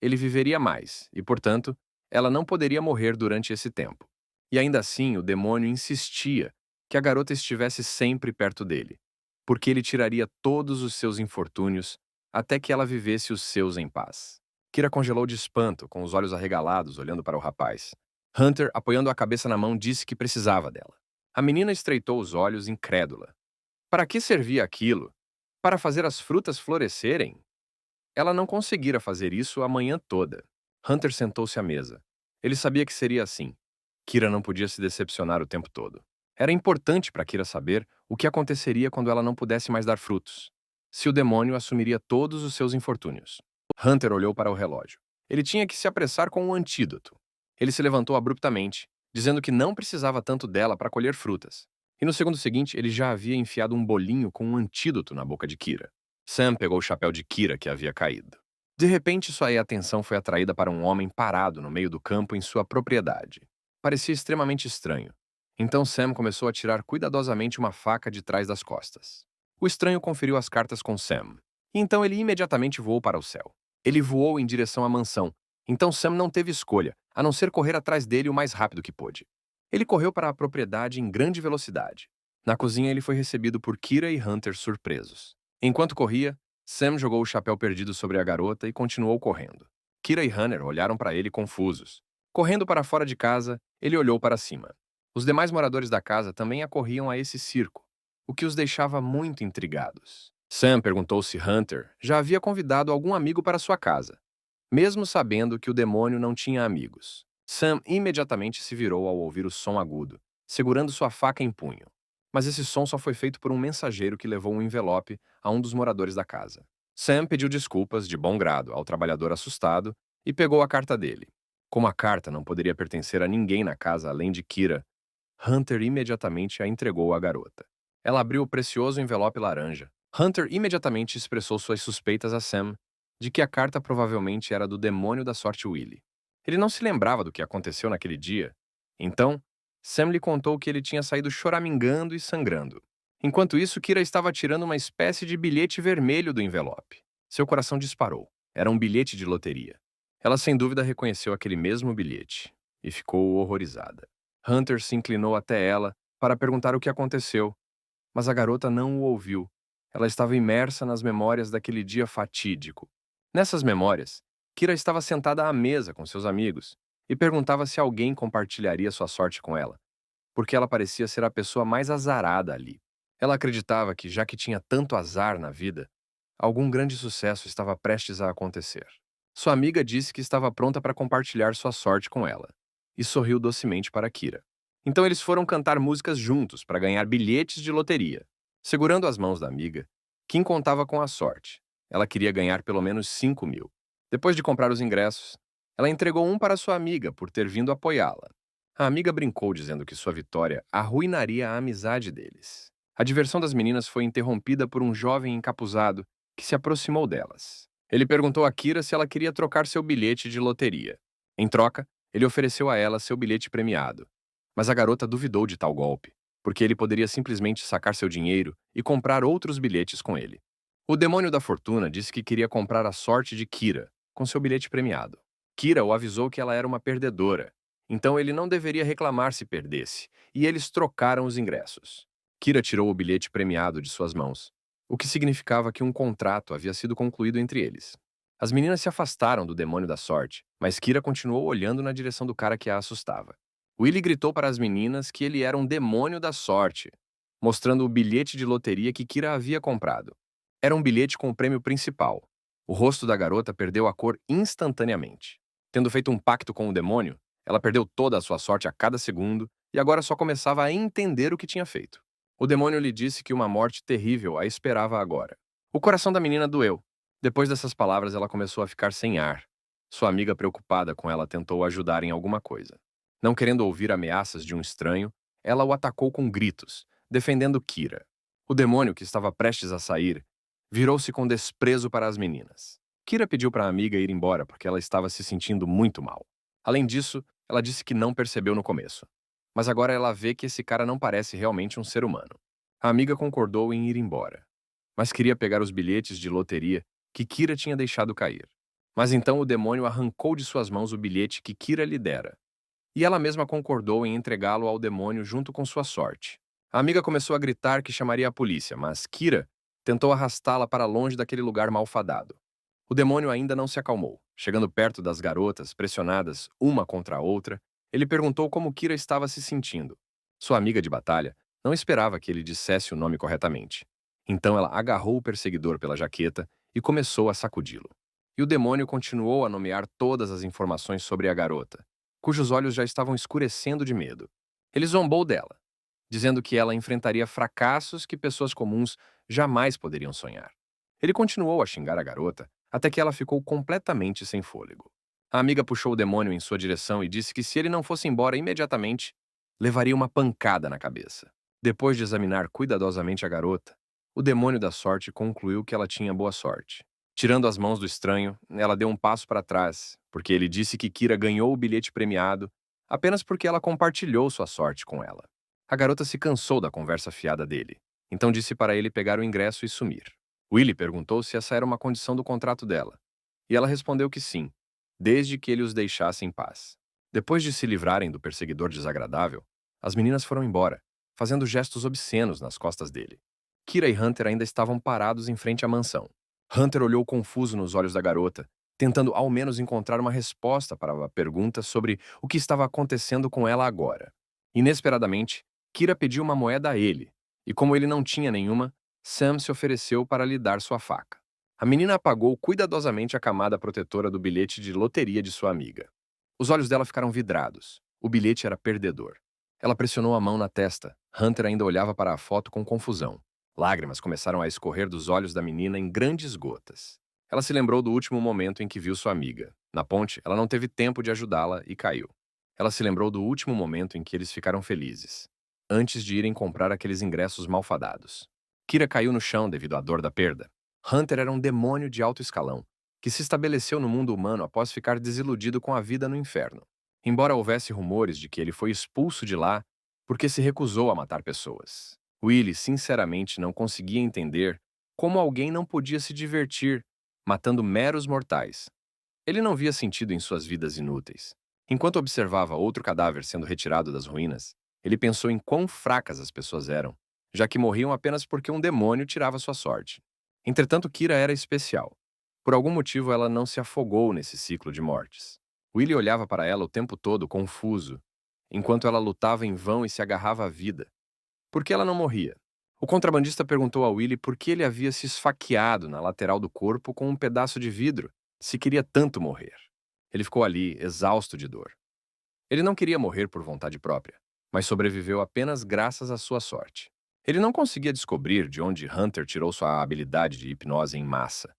ele viveria mais, e, portanto, ela não poderia morrer durante esse tempo. E ainda assim, o demônio insistia que a garota estivesse sempre perto dele, porque ele tiraria todos os seus infortúnios até que ela vivesse os seus em paz. Kira congelou de espanto, com os olhos arregalados, olhando para o rapaz. Hunter, apoiando a cabeça na mão, disse que precisava dela. A menina estreitou os olhos, incrédula. Para que servia aquilo? Para fazer as frutas florescerem? Ela não conseguira fazer isso a manhã toda. Hunter sentou-se à mesa. Ele sabia que seria assim. Kira não podia se decepcionar o tempo todo. Era importante para Kira saber o que aconteceria quando ela não pudesse mais dar frutos. Se o demônio assumiria todos os seus infortúnios. Hunter olhou para o relógio. Ele tinha que se apressar com o antídoto. Ele se levantou abruptamente, dizendo que não precisava tanto dela para colher frutas. E no segundo seguinte, ele já havia enfiado um bolinho com um antídoto na boca de Kira. Sam pegou o chapéu de Kira que havia caído. De repente, sua atenção foi atraída para um homem parado no meio do campo em sua propriedade. Parecia extremamente estranho. Então Sam começou a tirar cuidadosamente uma faca de trás das costas. O estranho conferiu as cartas com Sam. E então ele imediatamente voou para o céu. Ele voou em direção à mansão. Então Sam não teve escolha, a não ser correr atrás dele o mais rápido que pôde. Ele correu para a propriedade em grande velocidade. Na cozinha, ele foi recebido por Kira e Hunter surpresos. Enquanto corria, Sam jogou o chapéu perdido sobre a garota e continuou correndo. Kira e Hunter olharam para ele confusos. Correndo para fora de casa, ele olhou para cima. Os demais moradores da casa também acorriam a esse circo, o que os deixava muito intrigados. Sam perguntou se Hunter já havia convidado algum amigo para sua casa, mesmo sabendo que o demônio não tinha amigos. Sam imediatamente se virou ao ouvir o som agudo, segurando sua faca em punho. Mas esse som só foi feito por um mensageiro que levou um envelope a um dos moradores da casa. Sam pediu desculpas de bom grado ao trabalhador assustado e pegou a carta dele. Como a carta não poderia pertencer a ninguém na casa além de Kira, Hunter imediatamente a entregou à garota. Ela abriu o precioso envelope laranja. Hunter imediatamente expressou suas suspeitas a Sam de que a carta provavelmente era do demônio da sorte Willy. Ele não se lembrava do que aconteceu naquele dia. Então, Sam lhe contou que ele tinha saído choramingando e sangrando. Enquanto isso, Kira estava tirando uma espécie de bilhete vermelho do envelope. Seu coração disparou. Era um bilhete de loteria. Ela sem dúvida reconheceu aquele mesmo bilhete e ficou horrorizada. Hunter se inclinou até ela para perguntar o que aconteceu, mas a garota não o ouviu. Ela estava imersa nas memórias daquele dia fatídico. Nessas memórias, Kira estava sentada à mesa com seus amigos e perguntava se alguém compartilharia sua sorte com ela, porque ela parecia ser a pessoa mais azarada ali. Ela acreditava que, já que tinha tanto azar na vida, algum grande sucesso estava prestes a acontecer. Sua amiga disse que estava pronta para compartilhar sua sorte com ela, e sorriu docemente para Kira. Então eles foram cantar músicas juntos para ganhar bilhetes de loteria. Segurando as mãos da amiga, Kim contava com a sorte. Ela queria ganhar pelo menos 5.000. Depois de comprar os ingressos, ela entregou um para sua amiga por ter vindo apoiá-la. A amiga brincou dizendo que sua vitória arruinaria a amizade deles. A diversão das meninas foi interrompida por um jovem encapuzado que se aproximou delas. Ele perguntou a Kira se ela queria trocar seu bilhete de loteria. Em troca, ele ofereceu a ela seu bilhete premiado. Mas a garota duvidou de tal golpe, porque ele poderia simplesmente sacar seu dinheiro e comprar outros bilhetes com ele. O demônio da fortuna disse que queria comprar a sorte de Kira com seu bilhete premiado. Kira o avisou que ela era uma perdedora, então ele não deveria reclamar se perdesse, e eles trocaram os ingressos. Kira tirou o bilhete premiado de suas mãos, o que significava que um contrato havia sido concluído entre eles. As meninas se afastaram do demônio da sorte, mas Kira continuou olhando na direção do cara que a assustava. Willie gritou para as meninas que ele era um demônio da sorte, mostrando o bilhete de loteria que Kira havia comprado. Era um bilhete com o prêmio principal. O rosto da garota perdeu a cor instantaneamente. Tendo feito um pacto com o demônio, ela perdeu toda a sua sorte a cada segundo e agora só começava a entender o que tinha feito. O demônio lhe disse que uma morte terrível a esperava agora. O coração da menina doeu. Depois dessas palavras, ela começou a ficar sem ar. Sua amiga, preocupada com ela, tentou ajudar em alguma coisa. Não querendo ouvir ameaças de um estranho, ela o atacou com gritos, defendendo Kira. O demônio, que estava prestes a sair, virou-se com desprezo para as meninas. Kira pediu para a amiga ir embora porque ela estava se sentindo muito mal. Além disso, ela disse que não percebeu no começo. Mas agora ela vê que esse cara não parece realmente um ser humano. A amiga concordou em ir embora, mas queria pegar os bilhetes de loteria que Kira tinha deixado cair. Mas então o demônio arrancou de suas mãos o bilhete que Kira lhe dera. E ela mesma concordou em entregá-lo ao demônio junto com sua sorte. A amiga começou a gritar que chamaria a polícia, mas Kira tentou arrastá-la para longe daquele lugar malfadado. O demônio ainda não se acalmou. Chegando perto das garotas, pressionadas uma contra a outra, ele perguntou como Kira estava se sentindo. Sua amiga de batalha não esperava que ele dissesse o nome corretamente. Então ela agarrou o perseguidor pela jaqueta e começou a sacudi-lo. E o demônio continuou a nomear todas as informações sobre a garota, cujos olhos já estavam escurecendo de medo. Ele zombou dela, dizendo que ela enfrentaria fracassos que pessoas comuns jamais poderiam sonhar. Ele continuou a xingar a garota até que ela ficou completamente sem fôlego. A amiga puxou o demônio em sua direção e disse que se ele não fosse embora imediatamente, levaria uma pancada na cabeça. Depois de examinar cuidadosamente a garota, o demônio da sorte concluiu que ela tinha boa sorte. Tirando as mãos do estranho, ela deu um passo para trás, porque ele disse que Kira ganhou o bilhete premiado apenas porque ela compartilhou sua sorte com ela. A garota se cansou da conversa fiada dele, então disse para ele pegar o ingresso e sumir. Willie perguntou se essa era uma condição do contrato dela, e ela respondeu que sim, desde que ele os deixasse em paz. Depois de se livrarem do perseguidor desagradável, as meninas foram embora, fazendo gestos obscenos nas costas dele. Kira e Hunter ainda estavam parados em frente à mansão. Hunter olhou confuso nos olhos da garota, tentando ao menos encontrar uma resposta para a pergunta sobre o que estava acontecendo com ela agora. Inesperadamente, Kira pediu uma moeda a ele, e como ele não tinha nenhuma, Sam se ofereceu para lhe dar sua faca. A menina apagou cuidadosamente a camada protetora do bilhete de loteria de sua amiga. Os olhos dela ficaram vidrados. O bilhete era perdedor. Ela pressionou a mão na testa. Hunter ainda olhava para a foto com confusão. Lágrimas começaram a escorrer dos olhos da menina em grandes gotas. Ela se lembrou do último momento em que viu sua amiga. Na ponte, ela não teve tempo de ajudá-la e caiu. Ela se lembrou do último momento em que eles ficaram felizes, antes de irem comprar aqueles ingressos malfadados. Kira caiu no chão devido à dor da perda. Hunter era um demônio de alto escalão, que se estabeleceu no mundo humano após ficar desiludido com a vida no inferno. Embora houvesse rumores de que ele foi expulso de lá porque se recusou a matar pessoas. Willie, sinceramente, não conseguia entender como alguém não podia se divertir matando meros mortais. Ele não via sentido em suas vidas inúteis. Enquanto observava outro cadáver sendo retirado das ruínas, ele pensou em quão fracas as pessoas eram, já que morriam apenas porque um demônio tirava sua sorte. Entretanto, Kira era especial. Por algum motivo, ela não se afogou nesse ciclo de mortes. Willie olhava para ela o tempo todo, confuso, enquanto ela lutava em vão e se agarrava à vida. Por que ela não morria? O contrabandista perguntou a Willie por que ele havia se esfaqueado na lateral do corpo com um pedaço de vidro, se queria tanto morrer. Ele ficou ali, exausto de dor. Ele não queria morrer por vontade própria, mas sobreviveu apenas graças à sua sorte. Ele não conseguia descobrir de onde Hunter tirou sua habilidade de hipnose em massa,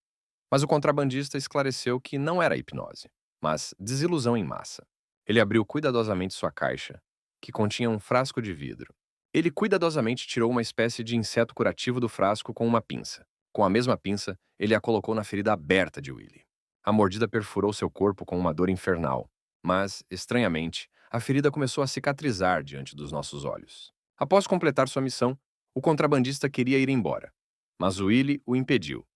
mas o contrabandista esclareceu que não era hipnose, mas desilusão em massa. Ele abriu cuidadosamente sua caixa, que continha um frasco de vidro. Ele cuidadosamente tirou uma espécie de inseto curativo do frasco com uma pinça. Com a mesma pinça, ele a colocou na ferida aberta de Willie. A mordida perfurou seu corpo com uma dor infernal, mas, estranhamente, a ferida começou a cicatrizar diante dos nossos olhos. Após completar sua missão, o contrabandista queria ir embora, mas Willie o impediu.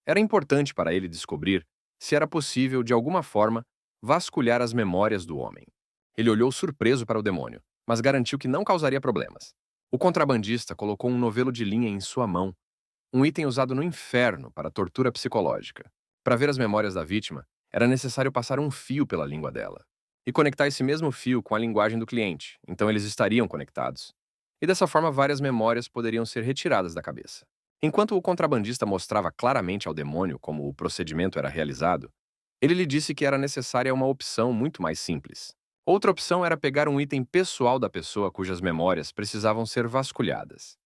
Era importante para ele descobrir se era possível, de alguma forma, vasculhar as memórias do homem. Ele olhou surpreso para o demônio, mas garantiu que não causaria problemas. O contrabandista colocou um novelo de linha em sua mão, um item usado no inferno para tortura psicológica. Para ver as memórias da vítima, era necessário passar um fio pela língua dela e conectar esse mesmo fio com a linguagem do cliente, então eles estariam conectados. E dessa forma, várias memórias poderiam ser retiradas da cabeça. Enquanto o contrabandista mostrava claramente ao demônio como o procedimento era realizado, ele lhe disse que era necessária uma opção muito mais simples. Outra opção era pegar um item pessoal da pessoa cujas memórias precisavam ser vasculhadas.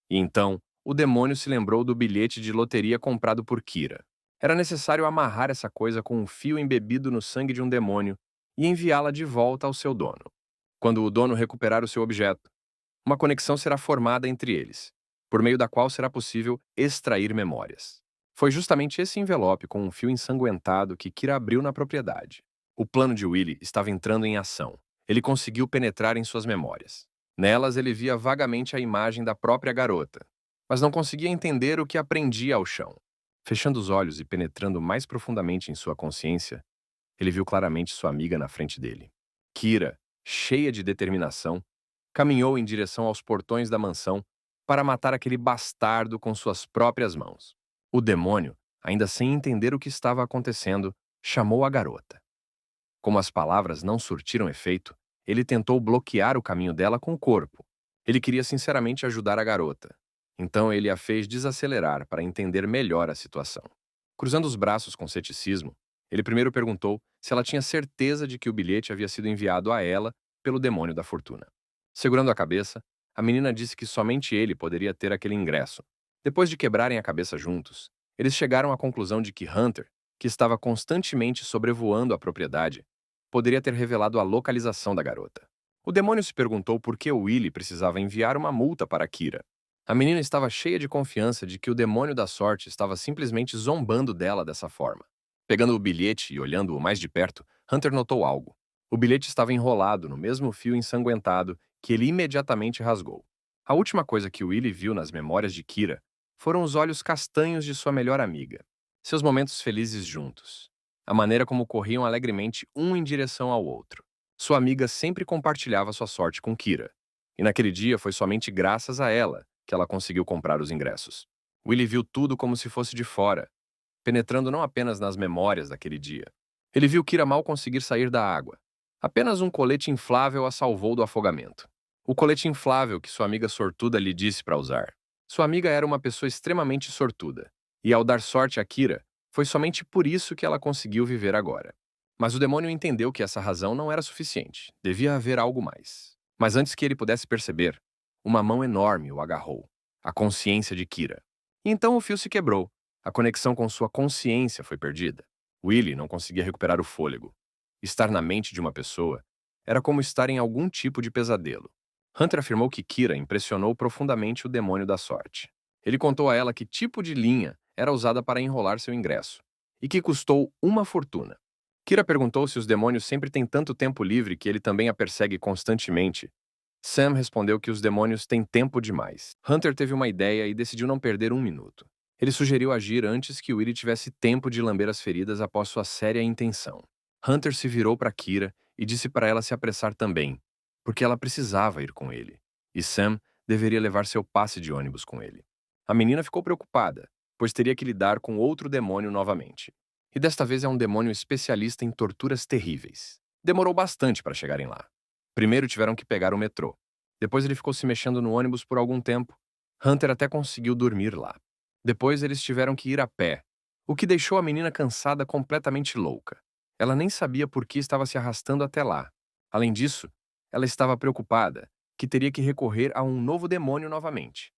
E então, o demônio se lembrou do bilhete de loteria comprado por Kira. Era necessário amarrar essa coisa com um fio embebido no sangue de um demônio e enviá-la de volta ao seu dono. Quando o dono recuperar o seu objeto, uma conexão será formada entre eles, por meio da qual será possível extrair memórias. Foi justamente esse envelope com um fio ensanguentado que Kira abriu na propriedade. O plano de Willie estava entrando em ação. Ele conseguiu penetrar em suas memórias. Nelas ele via vagamente a imagem da própria garota, mas não conseguia entender o que aprendia ao chão. Fechando os olhos e penetrando mais profundamente em sua consciência, ele viu claramente sua amiga na frente dele. Kira, cheia de determinação, caminhou em direção aos portões da mansão para matar aquele bastardo com suas próprias mãos. O demônio, ainda sem entender o que estava acontecendo, chamou a garota. Como as palavras não surtiram efeito, ele tentou bloquear o caminho dela com o corpo. Ele queria sinceramente ajudar a garota. Então ele a fez desacelerar para entender melhor a situação. Cruzando os braços com ceticismo, ele primeiro perguntou se ela tinha certeza de que o bilhete havia sido enviado a ela pelo demônio da fortuna. Segurando a cabeça, a menina disse que somente ele poderia ter aquele ingresso. Depois de quebrarem a cabeça juntos, eles chegaram à conclusão de que Hunter, que estava constantemente sobrevoando a propriedade, poderia ter revelado a localização da garota. O demônio se perguntou por que Willie precisava enviar uma multa para Kira. A menina estava cheia de confiança de que o demônio da sorte estava simplesmente zombando dela dessa forma. Pegando o bilhete e olhando-o mais de perto, Hunter notou algo. O bilhete estava enrolado no mesmo fio ensanguentado que ele imediatamente rasgou. A última coisa que Willie viu nas memórias de Kira foram os olhos castanhos de sua melhor amiga. Seus momentos felizes juntos. A maneira como corriam alegremente um em direção ao outro. Sua amiga sempre compartilhava sua sorte com Kira. E naquele dia foi somente graças a ela que ela conseguiu comprar os ingressos. Willie viu tudo como se fosse de fora, penetrando não apenas nas memórias daquele dia. Ele viu Kira mal conseguir sair da água. Apenas um colete inflável a salvou do afogamento. O colete inflável que sua amiga sortuda lhe disse para usar. Sua amiga era uma pessoa extremamente sortuda, e ao dar sorte a Kira, foi somente por isso que ela conseguiu viver agora. Mas o demônio entendeu que essa razão não era suficiente. Devia haver algo mais. Mas antes que ele pudesse perceber, uma mão enorme o agarrou. A consciência de Kira. E então o fio se quebrou. A conexão com sua consciência foi perdida. Willie não conseguia recuperar o fôlego. Estar na mente de uma pessoa era como estar em algum tipo de pesadelo. Hunter afirmou que Kira impressionou profundamente o demônio da sorte. Ele contou a ela que tipo de linha era usada para enrolar seu ingresso, e que custou uma fortuna. Kira perguntou se os demônios sempre têm tanto tempo livre que ele também a persegue constantemente. Sam respondeu que os demônios têm tempo demais. Hunter teve uma ideia e decidiu não perder um minuto. Ele sugeriu agir antes que Willie tivesse tempo de lamber as feridas após sua séria intenção. Hunter se virou para Kira e disse para ela se apressar também, porque ela precisava ir com ele, e Sam deveria levar seu passe de ônibus com ele. A menina ficou preocupada, pois teria que lidar com outro demônio novamente. E desta vez é um demônio especialista em torturas terríveis. Demorou bastante para chegarem lá. Primeiro tiveram que pegar o metrô. Depois ele ficou se mexendo no ônibus por algum tempo. Hunter até conseguiu dormir lá. Depois eles tiveram que ir a pé, o que deixou a menina cansada, completamente louca. Ela nem sabia por que estava se arrastando até lá. Além disso, ela estava preocupada que teria que recorrer a um novo demônio novamente.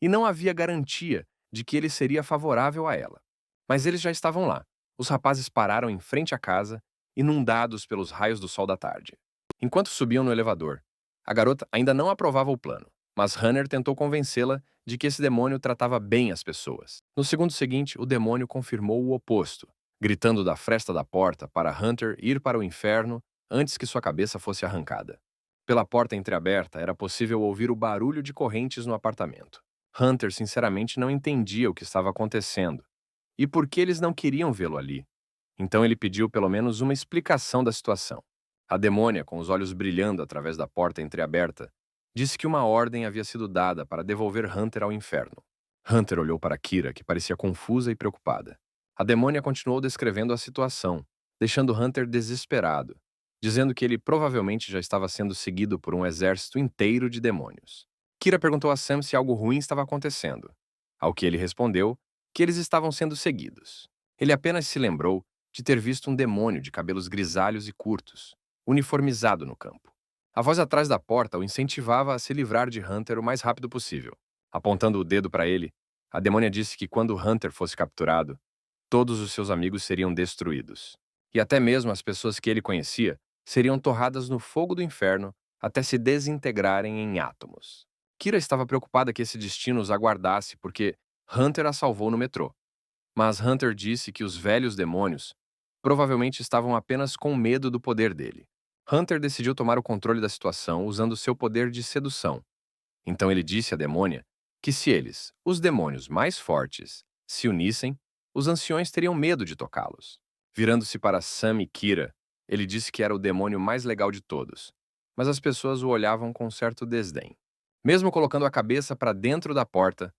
e não havia garantia de que ele seria favorável a ela. Mas eles já estavam lá. Os rapazes pararam em frente à casa, inundados pelos raios do sol da tarde. Enquanto subiam no elevador, a garota ainda não aprovava o plano, mas Hunter tentou convencê-la de que esse demônio tratava bem as pessoas. No segundo seguinte, o demônio confirmou o oposto, gritando da fresta da porta para Hunter ir para o inferno antes que sua cabeça fosse arrancada. Pela porta entreaberta, era possível ouvir o barulho de correntes no apartamento. Hunter sinceramente não entendia o que estava acontecendo e por que eles não queriam vê-lo ali. Então ele pediu pelo menos uma explicação da situação. A demônia, com os olhos brilhando através da porta entreaberta, disse que uma ordem havia sido dada para devolver Hunter ao inferno. Hunter olhou para Kira, que parecia confusa e preocupada. A demônia continuou descrevendo a situação, deixando Hunter desesperado, dizendo que ele provavelmente já estava sendo seguido por um exército inteiro de demônios. Kira perguntou a Sam se algo ruim estava acontecendo, ao que ele respondeu que eles estavam sendo seguidos. Ele apenas se lembrou de ter visto um demônio de cabelos grisalhos e curtos, uniformizado no campo. A voz atrás da porta o incentivava a se livrar de Hunter o mais rápido possível. Apontando o dedo para ele, a demônia disse que quando Hunter fosse capturado, todos os seus amigos seriam destruídos. E até mesmo as pessoas que ele conhecia seriam torradas no fogo do inferno até se desintegrarem em átomos. Kira estava preocupada que esse destino os aguardasse porque Hunter a salvou no metrô. Mas Hunter disse que os velhos demônios provavelmente estavam apenas com medo do poder dele. Hunter decidiu tomar o controle da situação usando seu poder de sedução. Então ele disse à demônia que se eles, os demônios mais fortes, se unissem, os anciões teriam medo de tocá-los. Virando-se para Sam e Kira, ele disse que era o demônio mais legal de todos, mas as pessoas o olhavam com certo desdém. Mesmo colocando a cabeça para dentro da porta,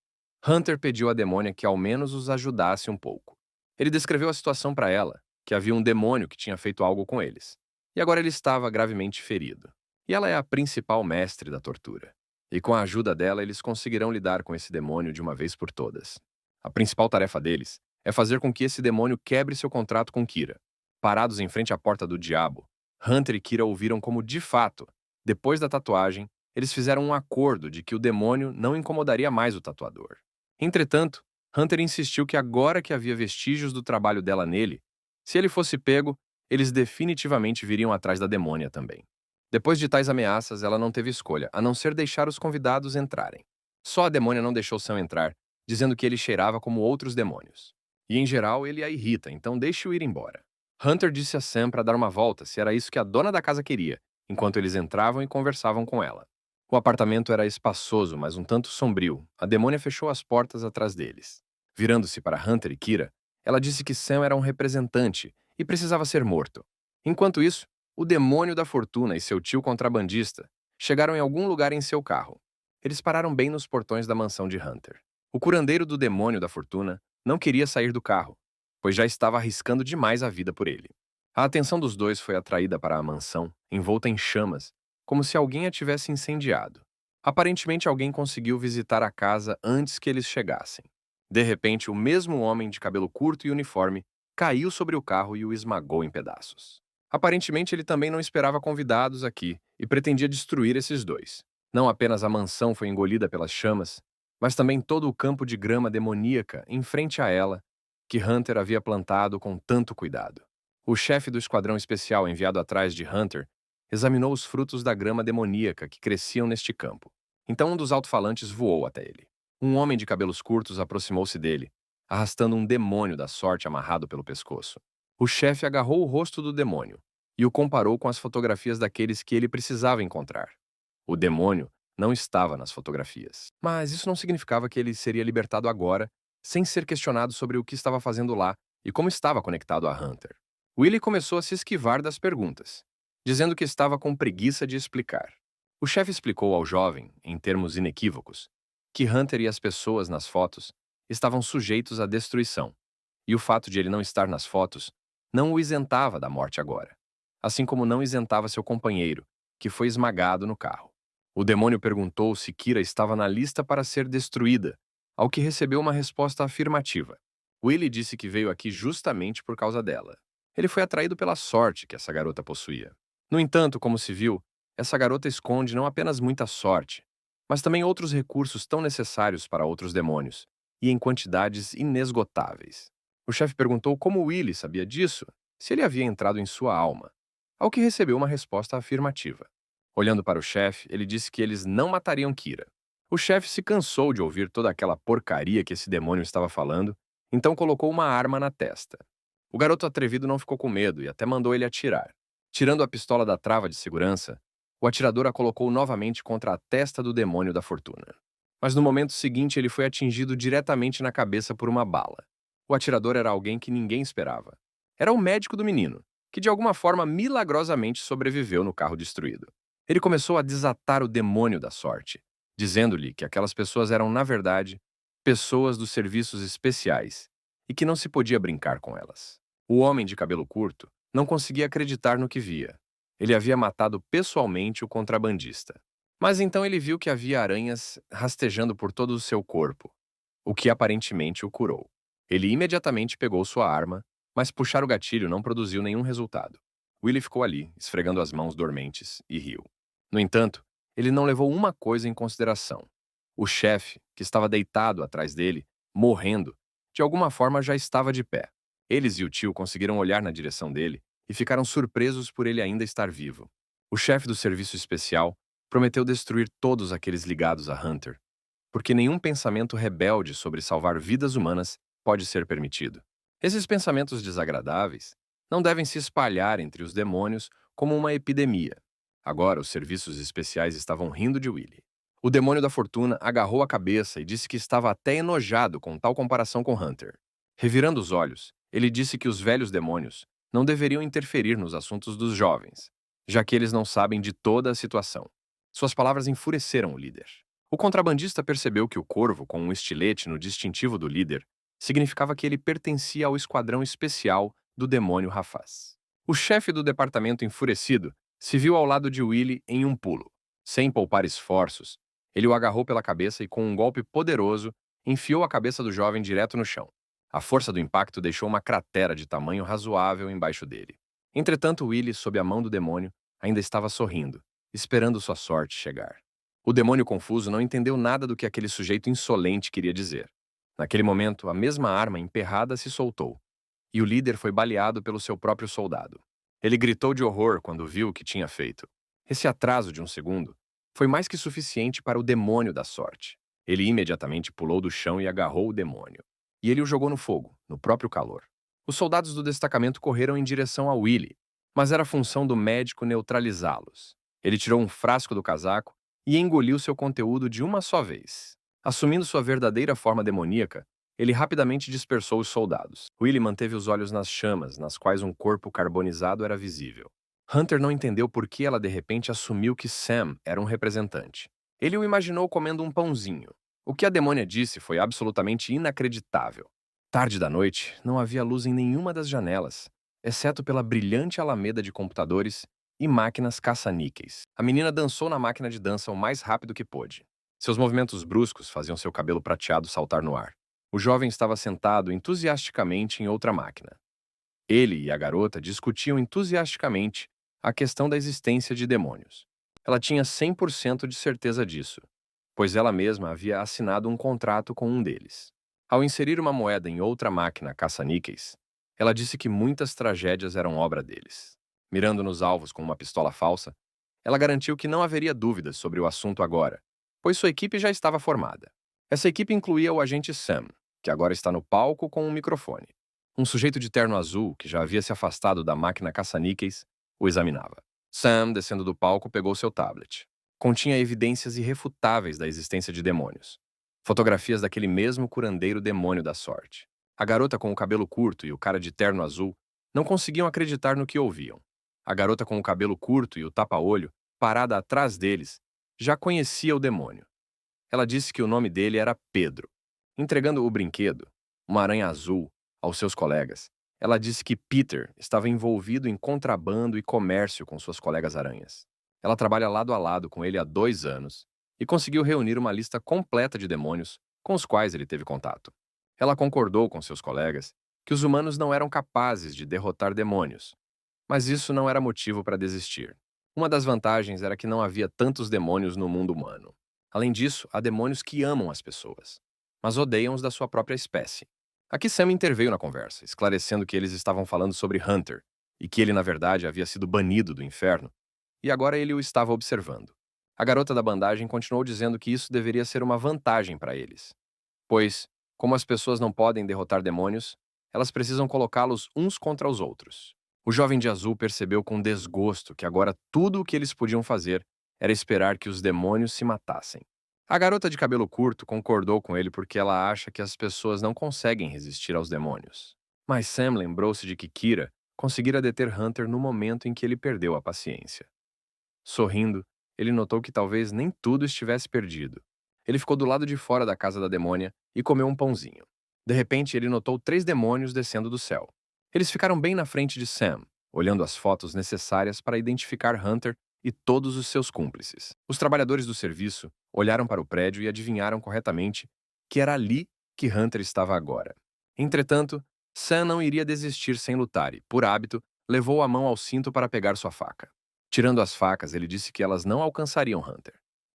Hunter pediu à demônia que ao menos os ajudasse um pouco. Ele descreveu a situação para ela, que havia um demônio que tinha feito algo com eles, e agora ele estava gravemente ferido. E ela é a principal mestre da tortura. E com a ajuda dela, eles conseguirão lidar com esse demônio de uma vez por todas. A principal tarefa deles é fazer com que esse demônio quebre seu contrato com Kira. Parados em frente à porta do diabo, Hunter e Kira ouviram como, de fato, depois da tatuagem, eles fizeram um acordo de que o demônio não incomodaria mais o tatuador. Entretanto, Hunter insistiu que agora que havia vestígios do trabalho dela nele, se ele fosse pego, eles definitivamente viriam atrás da demônia também. Depois de tais ameaças, ela não teve escolha, a não ser deixar os convidados entrarem. Só a demônia não deixou Sam entrar, dizendo que ele cheirava como outros demônios. E, em geral, ele a irrita, então deixe-o ir embora. Hunter disse a Sam para dar uma volta se era isso que a dona da casa queria, enquanto eles entravam e conversavam com ela. O apartamento era espaçoso, mas um tanto sombrio. A demônia fechou as portas atrás deles. Virando-se para Hunter e Kira, ela disse que Sam era um representante e precisava ser morto. Enquanto isso, o demônio da fortuna e seu tio contrabandista chegaram em algum lugar em seu carro. Eles pararam bem nos portões da mansão de Hunter. O curandeiro do demônio da fortuna não queria sair do carro, pois já estava arriscando demais a vida por ele. A atenção dos dois foi atraída para a mansão, envolta em chamas, como se alguém a tivesse incendiado. Aparentemente, alguém conseguiu visitar a casa antes que eles chegassem. De repente, o mesmo homem de cabelo curto e uniforme caiu sobre o carro e o esmagou em pedaços. Aparentemente, ele também não esperava convidados aqui e pretendia destruir esses dois. Não apenas a mansão foi engolida pelas chamas, mas também todo o campo de grama demoníaca em frente a ela, que Hunter havia plantado com tanto cuidado. O chefe do esquadrão especial enviado atrás de Hunter examinou os frutos da grama demoníaca que cresciam neste campo. Então um dos alto-falantes voou até ele. Um homem de cabelos curtos aproximou-se dele, arrastando um demônio da sorte amarrado pelo pescoço. O chefe agarrou o rosto do demônio e o comparou com as fotografias daqueles que ele precisava encontrar. O demônio não estava nas fotografias. Mas isso não significava que ele seria libertado agora, sem ser questionado sobre o que estava fazendo lá e como estava conectado a Hunter. Willie começou a se esquivar das perguntas, dizendo que estava com preguiça de explicar. O chefe explicou ao jovem, em termos inequívocos, que Hunter e as pessoas nas fotos estavam sujeitos à destruição, e o fato de ele não estar nas fotos não o isentava da morte agora, assim como não isentava seu companheiro, que foi esmagado no carro. O demônio perguntou se Kira estava na lista para ser destruída, ao que recebeu uma resposta afirmativa. Willie disse que veio aqui justamente por causa dela. Ele foi atraído pela sorte que essa garota possuía. No entanto, como se viu, essa garota esconde não apenas muita sorte, mas também outros recursos tão necessários para outros demônios, e em quantidades inesgotáveis. O chefe perguntou como Willy sabia disso, se ele havia entrado em sua alma, ao que recebeu uma resposta afirmativa. Olhando para o chefe, ele disse que eles não matariam Kira. O chefe se cansou de ouvir toda aquela porcaria que esse demônio estava falando, então colocou uma arma na testa. O garoto atrevido não ficou com medo e até mandou ele atirar. Tirando a pistola da trava de segurança, o atirador a colocou novamente contra a testa do demônio da fortuna. Mas no momento seguinte ele foi atingido diretamente na cabeça por uma bala. O atirador era alguém que ninguém esperava. Era o médico do menino, que de alguma forma milagrosamente sobreviveu no carro destruído. Ele começou a desatar o demônio da sorte, dizendo-lhe que aquelas pessoas eram, na verdade, pessoas dos serviços especiais e que não se podia brincar com elas. O homem de cabelo curto não conseguia acreditar no que via. Ele havia matado pessoalmente o contrabandista. Mas então ele viu que havia aranhas rastejando por todo o seu corpo, o que aparentemente o curou. Ele imediatamente pegou sua arma, mas puxar o gatilho não produziu nenhum resultado. Willie ficou ali, esfregando as mãos dormentes, e riu. No entanto, ele não levou uma coisa em consideração. O chefe, que estava deitado atrás dele, morrendo, de alguma forma já estava de pé. Eles e o tio conseguiram olhar na direção dele e ficaram surpresos por ele ainda estar vivo. O chefe do serviço especial prometeu destruir todos aqueles ligados a Hunter, porque nenhum pensamento rebelde sobre salvar vidas humanas pode ser permitido. Esses pensamentos desagradáveis não devem se espalhar entre os demônios como uma epidemia. Agora, os serviços especiais estavam rindo de Willie. O demônio da fortuna agarrou a cabeça e disse que estava até enojado com tal comparação com Hunter. Revirando os olhos, ele disse que os velhos demônios não deveriam interferir nos assuntos dos jovens, já que eles não sabem de toda a situação. Suas palavras enfureceram o líder. O contrabandista percebeu que o corvo com um estilete no distintivo do líder significava que ele pertencia ao esquadrão especial do demônio Rafaz. O chefe do departamento enfurecido se viu ao lado de Willie em um pulo. Sem poupar esforços, ele o agarrou pela cabeça e, com um golpe poderoso, enfiou a cabeça do jovem direto no chão. A força do impacto deixou uma cratera de tamanho razoável embaixo dele. Entretanto, Willie, sob a mão do demônio, ainda estava sorrindo, esperando sua sorte chegar. O demônio confuso não entendeu nada do que aquele sujeito insolente queria dizer. Naquele momento, a mesma arma emperrada se soltou, e o líder foi baleado pelo seu próprio soldado. Ele gritou de horror quando viu o que tinha feito. Esse atraso de um segundo foi mais que suficiente para o demônio da sorte. Ele imediatamente pulou do chão e agarrou o demônio. E ele o jogou no fogo, no próprio calor. Os soldados do destacamento correram em direção a Willie, mas era função do médico neutralizá-los. Ele tirou um frasco do casaco e engoliu seu conteúdo de uma só vez. Assumindo sua verdadeira forma demoníaca, ele rapidamente dispersou os soldados. Willie manteve os olhos nas chamas, nas quais um corpo carbonizado era visível. Hunter não entendeu por que ela de repente assumiu que Sam era um representante. Ele o imaginou comendo um pãozinho. O que a demônia disse foi absolutamente inacreditável. Tarde da noite, não havia luz em nenhuma das janelas, exceto pela brilhante alameda de computadores e máquinas caça-níqueis. A menina dançou na máquina de dança o mais rápido que pôde. Seus movimentos bruscos faziam seu cabelo prateado saltar no ar. O jovem estava sentado entusiasticamente em outra máquina. Ele e a garota discutiam entusiasticamente a questão da existência de demônios. Ela tinha 100% de certeza disso, pois ela mesma havia assinado um contrato com um deles. Ao inserir uma moeda em outra máquina caça-níqueis, ela disse que muitas tragédias eram obra deles. Mirando nos alvos com uma pistola falsa, ela garantiu que não haveria dúvidas sobre o assunto agora, pois sua equipe já estava formada. Essa equipe incluía o agente Sam, que agora está no palco com um microfone. Um sujeito de terno azul, que já havia se afastado da máquina caça-níqueis, o examinava. Sam, descendo do palco, pegou seu tablet. Continha evidências irrefutáveis da existência de demônios. Fotografias daquele mesmo curandeiro demônio da sorte. A garota com o cabelo curto e o cara de terno azul não conseguiam acreditar no que ouviam. A garota com o cabelo curto e o tapa-olho, parada atrás deles, já conhecia o demônio. Ela disse que o nome dele era Pedro. Entregando o brinquedo, uma aranha azul, aos seus colegas, ela disse que Peter estava envolvido em contrabando e comércio com suas colegas aranhas. Ela trabalha lado a lado com ele há 2 anos e conseguiu reunir uma lista completa de demônios com os quais ele teve contato. Ela concordou com seus colegas que os humanos não eram capazes de derrotar demônios, mas isso não era motivo para desistir. Uma das vantagens era que não havia tantos demônios no mundo humano. Além disso, há demônios que amam as pessoas, mas odeiam os da sua própria espécie. Aqui Sam interveio na conversa, esclarecendo que eles estavam falando sobre Hunter e que ele, na verdade, havia sido banido do inferno e agora ele o estava observando. A garota da bandagem continuou dizendo que isso deveria ser uma vantagem para eles, pois, como as pessoas não podem derrotar demônios, elas precisam colocá-los uns contra os outros. O jovem de azul percebeu com desgosto que agora tudo o que eles podiam fazer era esperar que os demônios se matassem. A garota de cabelo curto concordou com ele porque ela acha que as pessoas não conseguem resistir aos demônios. Mas Sam lembrou-se de que Kira conseguira deter Hunter no momento em que ele perdeu a paciência. Sorrindo, ele notou que talvez nem tudo estivesse perdido. Ele ficou do lado de fora da casa da demônia e comeu um pãozinho. De repente, ele notou 3 demônios descendo do céu. Eles ficaram bem na frente de Sam, olhando as fotos necessárias para identificar Hunter e todos os seus cúmplices. Os trabalhadores do serviço olharam para o prédio e adivinharam corretamente que era ali que Hunter estava agora. Entretanto, Sam não iria desistir sem lutar e, por hábito, levou a mão ao cinto para pegar sua faca. Tirando as facas, ele disse que elas não alcançariam Hunter.